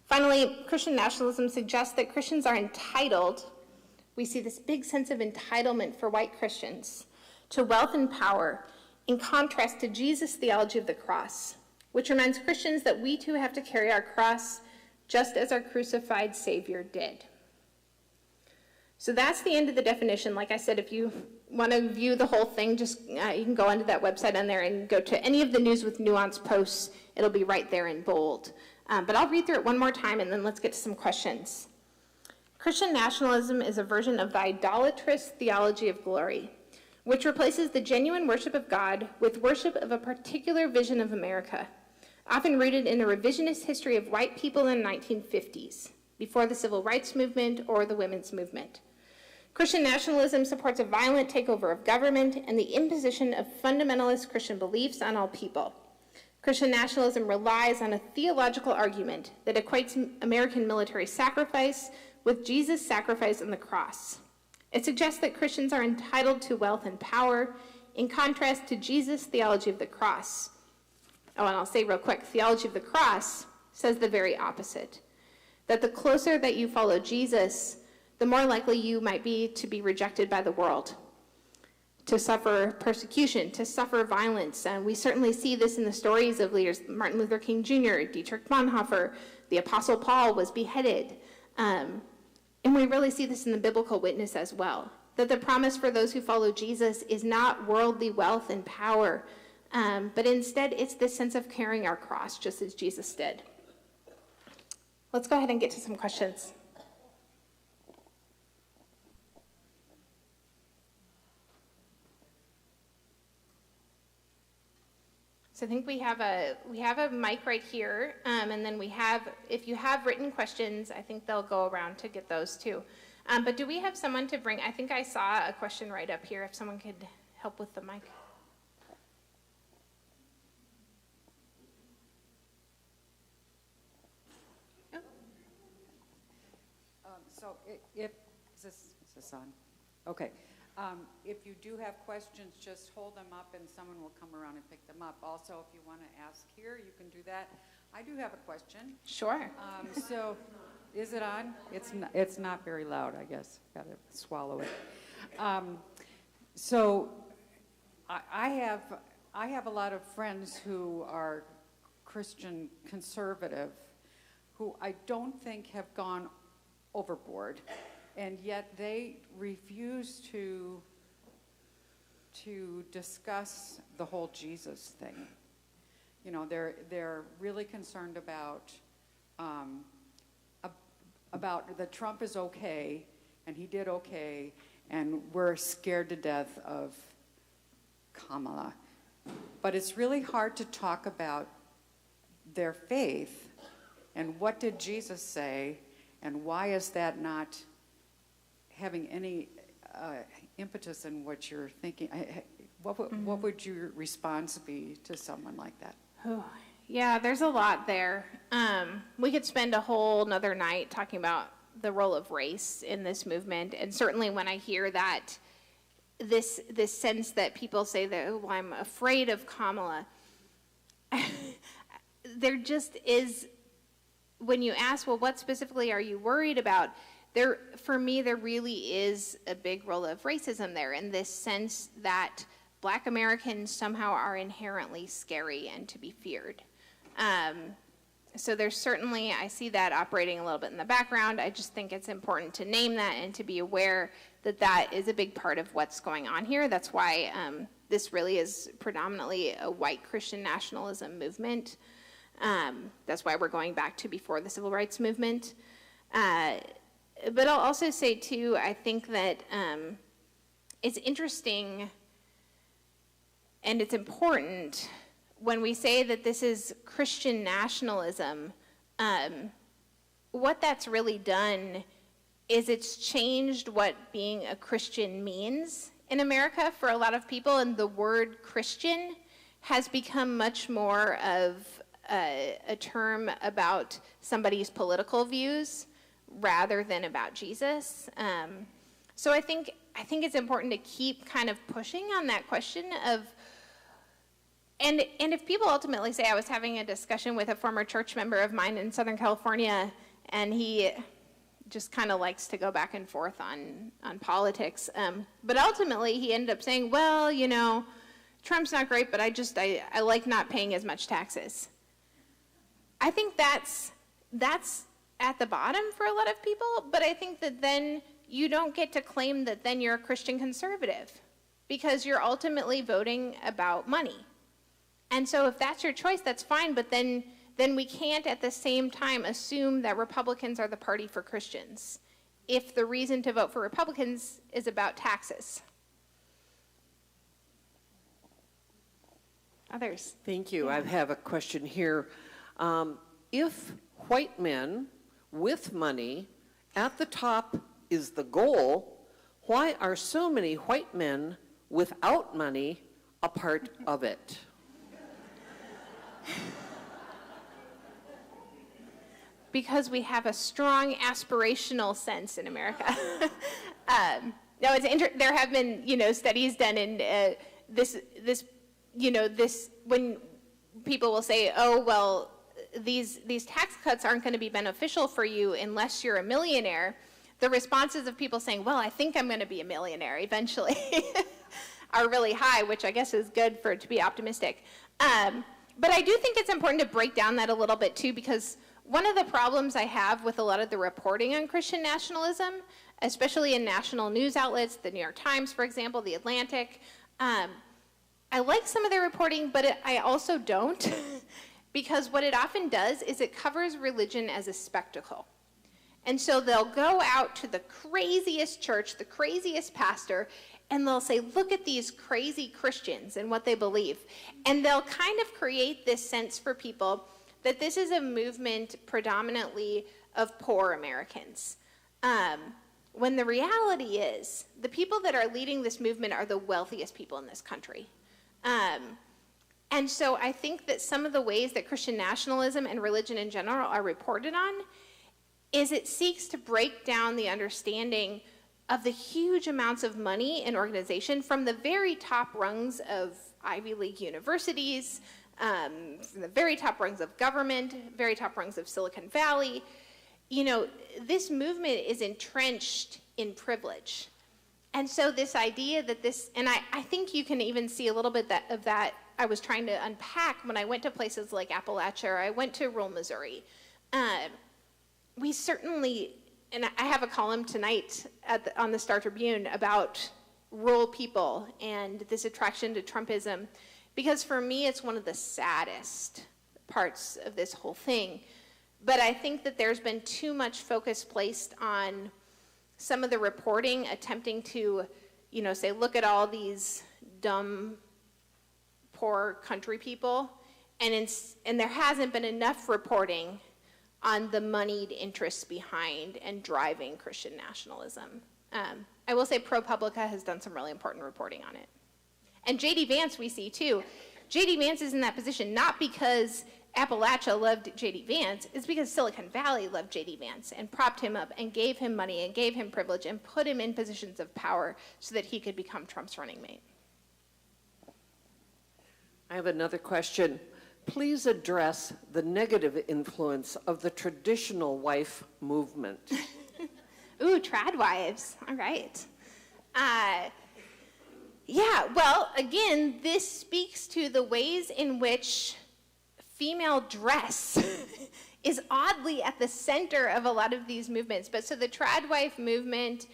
Finally, Christian nationalism suggests that Christians are entitled. We see this big sense of entitlement for white Christians to wealth and power, in contrast to Jesus' theology of the cross, which reminds Christians that we too have to carry our cross just as our crucified Savior did. So that's the end of the definition. Like I said, if you want to view the whole thing, just you can go onto that website on there and go to any of the News with Nuance posts. It'll be right there in bold. But I'll read through it one more time, and then let's get to some questions. Christian nationalism is a version of the idolatrous theology of glory, which replaces the genuine worship of God with worship of a particular vision of America, often rooted in the revisionist history of white people in the 1950s, before the civil rights movement or the women's movement. Christian nationalism supports a violent takeover of government and the imposition of fundamentalist Christian beliefs on all people. Christian nationalism relies on a theological argument that equates American military sacrifice with Jesus' sacrifice on the cross. It suggests that Christians are entitled to wealth and power, in contrast to Jesus' theology of the cross. Oh, and I'll say real quick, theology of the cross says the very opposite, that the closer that you follow Jesus, the more likely you might be to be rejected by the world, to suffer persecution, to suffer violence. And we certainly see this in the stories of leaders, Martin Luther King Jr., Dietrich Bonhoeffer, the Apostle Paul was beheaded. And we really see this in the biblical witness as well, that the promise for those who follow Jesus is not worldly wealth and power, but instead it's this sense of carrying our cross, just as Jesus did. Let's go ahead and get to some questions. So I think we have a mic right here, and then we have, if you have written questions, I think they'll go around to get those too. But do we have someone to bring? I think I saw a question right up here. If someone could help with the mic. Oh. So if is this on? Okay. If you do have questions, just hold them up and someone will come around and pick them up. Also, if you want to ask here, you can do that. I do have a question. Sure. So, is it on? It's not very loud, I guess. Got to swallow it. So, I have a lot of friends who are Christian conservative, who I don't think have gone overboard. And yet they refuse to discuss the whole Jesus thing. You know, they're really concerned about that Trump is okay, and he did okay, and we're scared to death of Kamala. But it's really hard to talk about their faith, and what did Jesus say, and why is that not having any impetus in what you're thinking? What would your response be to someone like that? Yeah, there's a lot there. We could spend a whole another night talking about the role of race in this movement, and certainly when I hear that, this sense that people say that, oh, I'm afraid of Kamala, there just is, when you ask, well, what specifically are you worried about? For me, there really is a big role of racism there, in this sense that Black Americans somehow are inherently scary and to be feared. So there's certainly, I see that operating a little bit in the background. I just think it's important to name that and to be aware that that is a big part of what's going on here. That's why this really is predominantly a white Christian nationalism movement. That's why we're going back to before the civil rights movement. But I'll also say too, I think that it's interesting and it's important when we say that this is Christian nationalism. What that's really done is it's changed what being a Christian means in America for a lot of people, and the word Christian has become much more of a term about somebody's political views rather than about Jesus. So I think it's important to keep kind of pushing on that question of, and if people ultimately say, I was having a discussion with a former church member of mine in Southern California, and he just kind of likes to go back and forth on politics. But ultimately he ended up saying, well, you know, Trump's not great, but I like not paying as much taxes. I think that's at the bottom for a lot of people, but I think that then you don't get to claim that then you're a Christian conservative, because you're ultimately voting about money. And so if that's your choice, that's fine, but then we can't at the same time assume that Republicans are the party for Christians if the reason to vote for Republicans is about taxes. Others? Thank you. Yeah. I have a question here. If white men with money at the top is the goal, why are so many white men without money a part of it? Because we have a strong aspirational sense in America. No, there have been, studies done in this, when people will say, oh, well, these tax cuts aren't going to be beneficial for you unless you're a millionaire. The responses of people saying, well, I think I'm going to be a millionaire eventually are really high, which I guess is good to be optimistic. But I do think it's important to break down that a little bit too, because one of the problems I have with a lot of the reporting on Christian nationalism, especially in national news outlets, the New York Times, for example, the Atlantic, I like some of their reporting, but I also don't, because what it often does is it covers religion as a spectacle. And so they'll go out to the craziest church, the craziest pastor, and they'll say, look at these crazy Christians and what they believe. And they'll kind of create this sense for people that this is a movement predominantly of poor Americans. When the reality is, the people that are leading this movement are the wealthiest people in this country. And so I think that some of the ways that Christian nationalism and religion in general are reported on is it seeks to break down the understanding of the huge amounts of money and organization from the very top rungs of Ivy League universities, from the very top rungs of government, very top rungs of Silicon Valley. This movement is entrenched in privilege. And so this idea that and I think you can even see a little bit of that I was trying to unpack when I went to places like Appalachia, or I went to rural Missouri. We certainly, and I have a column tonight on the Star Tribune about rural people and this attraction to Trumpism, because for me it's one of the saddest parts of this whole thing. But I think that there's been too much focus placed on some of the reporting attempting to, say, look at all these dumb, poor country people, and there hasn't been enough reporting on the moneyed interests behind and driving Christian nationalism. I will say ProPublica has done some really important reporting on it. And J.D. Vance we see too. J.D. Vance is in that position not because Appalachia loved J.D. Vance, it's because Silicon Valley loved J.D. Vance and propped him up and gave him money and gave him privilege and put him in positions of power so that he could become Trump's running mate. I have another question. Please address the negative influence of the traditional wife movement. Ooh, trad wives. All right. Yeah, well, again, this speaks to the ways in which female dress is oddly at the center of a lot of these movements. But so the trad wife movement,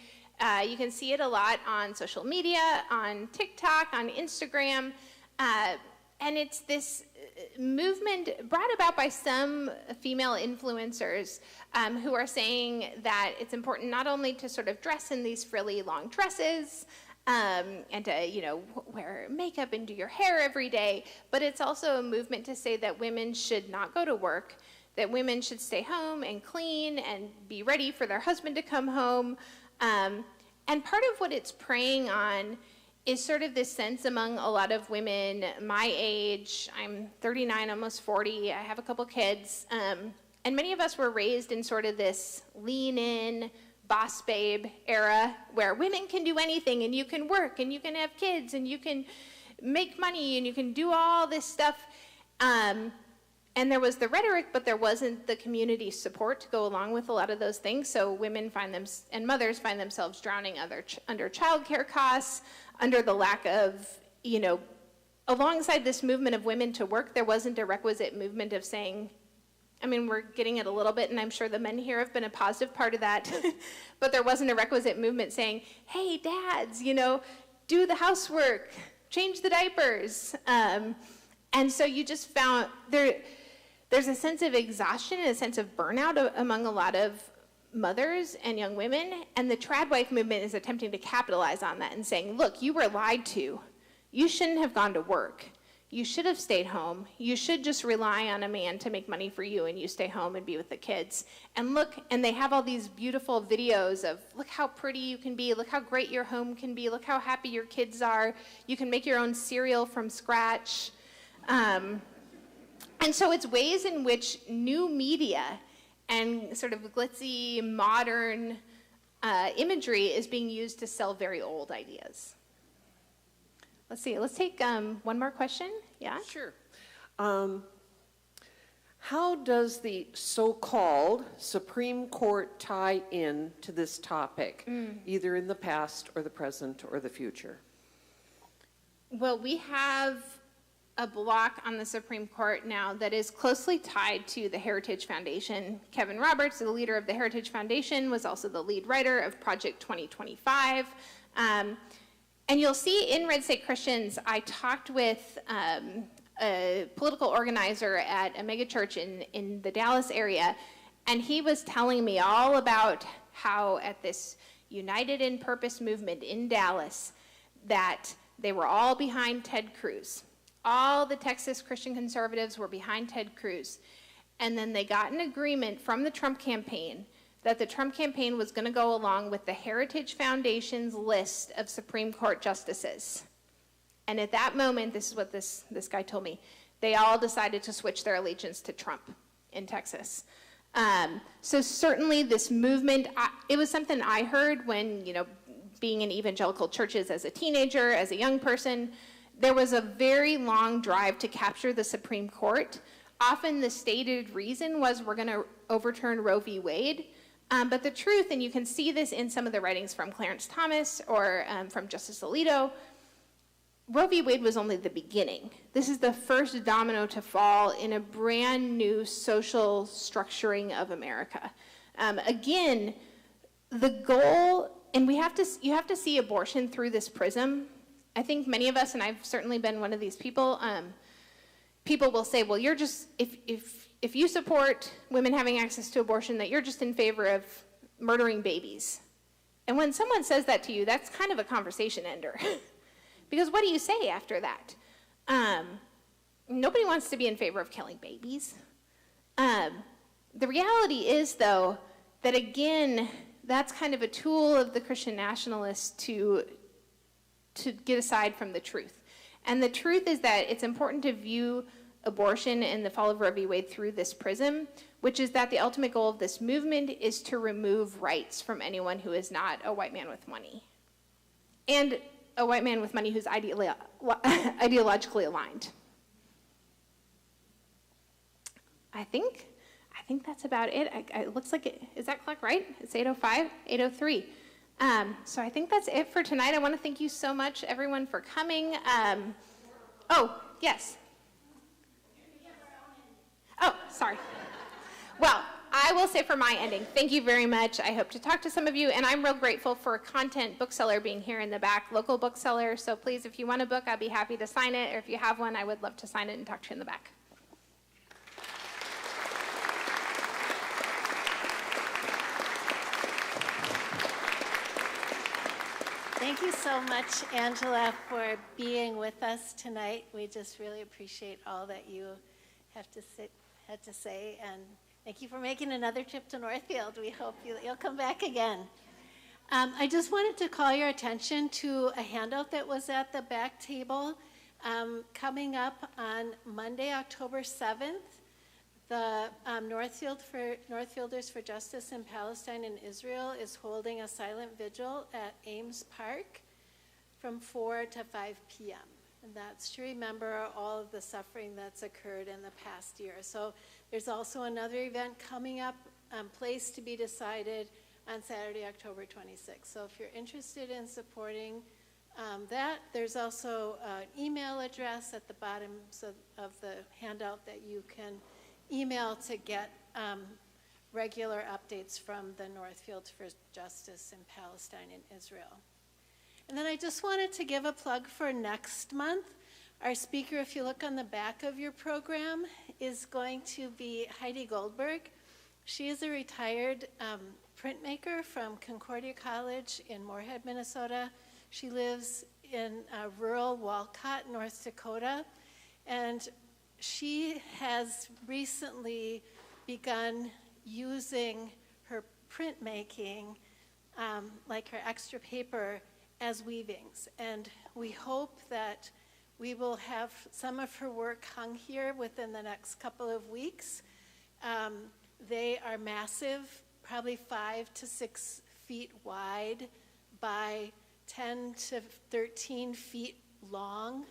you can see it a lot on social media, on TikTok, on Instagram, and it's this movement brought about by some female influencers who are saying that it's important not only to sort of dress in these frilly long dresses and to, you know, wear makeup and do your hair every day, but it's also a movement to say that women should not go to work, that women should stay home and clean and be ready for their husband to come home. And part of what it's preying on is sort of this sense among a lot of women my age. I'm 39, almost 40. I have a couple kids. And many of us were raised in sort of this lean in, boss babe era where women can do anything and you can work and you can have kids and you can make money and you can do all this stuff. And there was the rhetoric, but there wasn't the community support to go along with a lot of those things. So women and mothers find themselves drowning under childcare costs, under the lack of, you know, alongside this movement of women to work, there wasn't a requisite movement of saying, I mean, we're getting it a little bit, and I'm sure the men here have been a positive part of that, but there wasn't a requisite movement saying, hey, dads, you know, do the housework, change the diapers. And so you just found there's a sense of exhaustion and a sense of burnout among a lot of mothers and young women, and the trad wife movement is attempting to capitalize on that and saying, look, you were lied to. You shouldn't have gone to work. You should have stayed home. You should just rely on a man to make money for you and you stay home and be with the kids. And look, and they have all these beautiful videos of look how pretty you can be, look how great your home can be, look how happy your kids are. You can make your own cereal from scratch. And so it's ways in which new media and sort of glitzy, modern imagery is being used to sell very old ideas. Let's see, let's take one more question. Yeah? Sure. How does the so-called Supreme Court tie in to this topic, either in the past or the present or the future? Well, we have a block on the Supreme Court now that is closely tied to the Heritage Foundation. Kevin Roberts, the leader of the Heritage Foundation, was also the lead writer of Project 2025. And you'll see in Red State Christians, I talked with a political organizer at a megachurch in the Dallas area, and he was telling me all about how at this United in Purpose movement in Dallas, that they were all behind Ted Cruz. All the Texas Christian conservatives were behind Ted Cruz. And then they got an agreement from the Trump campaign that the Trump campaign was going to go along with the Heritage Foundation's list of Supreme Court justices. And at that moment, this is what this guy told me, they all decided to switch their allegiance to Trump in Texas. So certainly this movement, it was something I heard when, you know, being in evangelical churches as a teenager, as a young person. There was a very long drive to capture the Supreme Court. Often the stated reason was we're going to overturn Roe v. Wade. But the truth, and you can see this in some of the writings from Clarence Thomas or from Justice Alito, Roe v. Wade was only the beginning. This is the first domino to fall in a brand new social structuring of America. Again, the goal, and you have to see abortion through this prism. I think many of us, and I've certainly been one of these people, people will say, well, you're just, if you support women having access to abortion, that you're just in favor of murdering babies. And when someone says that to you, that's kind of a conversation ender. Because what do you say after that? Nobody wants to be in favor of killing babies. The reality is, though, that again, that's kind of a tool of the Christian nationalists to get aside from the truth. And the truth is that it's important to view abortion and the fall of Roe v. Wade through this prism, which is that the ultimate goal of this movement is to remove rights from anyone who is not a white man with money. And a white man with money who's ideologically aligned. I think that's about it. It looks like is that clock right? It's 8:05, 8:03. So I think that's it for tonight. I want to thank you so much, everyone, for coming. Oh, yes. Oh, sorry. Well, I will say for my ending, thank you very much. I hope to talk to some of you, and I'm real grateful for Content Bookseller being here in the back, local bookseller. So please, if you want a book, I'd be happy to sign it, or if you have one, I would love to sign it and talk to you in the back. Thank you so much, Angela, for being with us tonight. We just really appreciate all that you had to say, and thank you for making another trip to Northfield. We hope you'll come back again. I just wanted to call your attention to a handout that was at the back table. Coming up on Monday, October 7th, the Northfielders for Justice in Palestine and Israel is holding a silent vigil at Ames Park from 4 to 5 p.m. And that's to remember all of the suffering that's occurred in the past year. So there's also another event coming up, place to be decided on Saturday, October 26th. So if you're interested in supporting that, there's also an email address at the bottom of the handout that you can email to get regular updates from the Northfield for Justice in Palestine and Israel. And then I just wanted to give a plug for next month. Our speaker, if you look on the back of your program, is going to be Heidi Goldberg. She is a retired printmaker from Concordia College in Moorhead, Minnesota. She lives in rural Walcott, North Dakota, and she has recently begun using her printmaking, like her extra paper, as weavings. And we hope that we will have some of her work hung here within the next couple of weeks. They are massive, probably 5 to 6 feet wide by 10 to 13 feet long.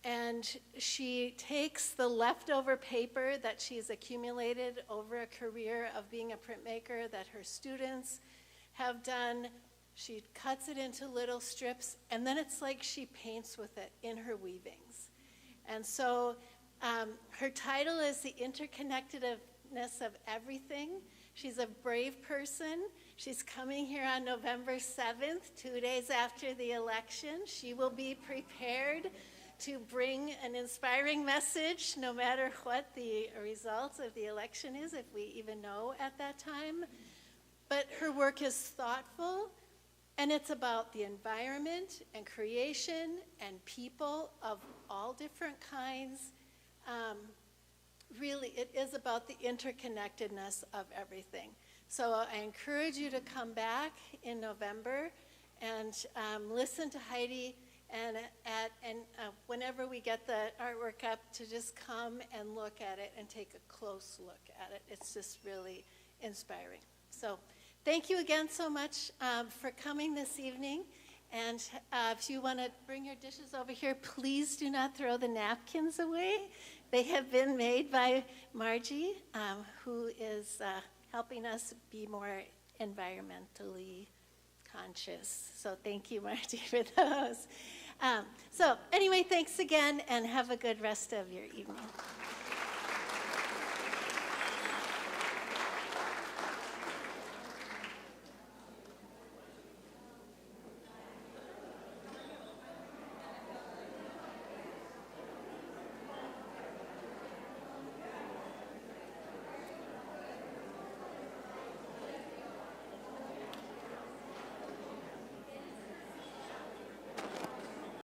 And she takes the leftover paper that she's accumulated over a career of being a printmaker that her students have done. She cuts it into little strips, and then it's like she paints with it in her weavings. And so her title is The Interconnectedness of Everything. She's a brave person. She's coming here on November 7th, 2 days after the election. She will be prepared to bring an inspiring message, no matter what the results of the election is, if we even know at that time. But her work is thoughtful, and it's about the environment and creation and people of all different kinds. Really, it is about the interconnectedness of everything. So I encourage you to come back in November and listen to Heidi, and whenever we get the artwork up, to just come and look at it and take a close look at it. It's just really inspiring. So thank you again so much for coming this evening. And if you want to bring your dishes over here, please do not throw the napkins away. They have been made by Margie, who is helping us be more environmentally conscious. So thank you, Margie, for those. So anyway, thanks again, and have a good rest of your evening.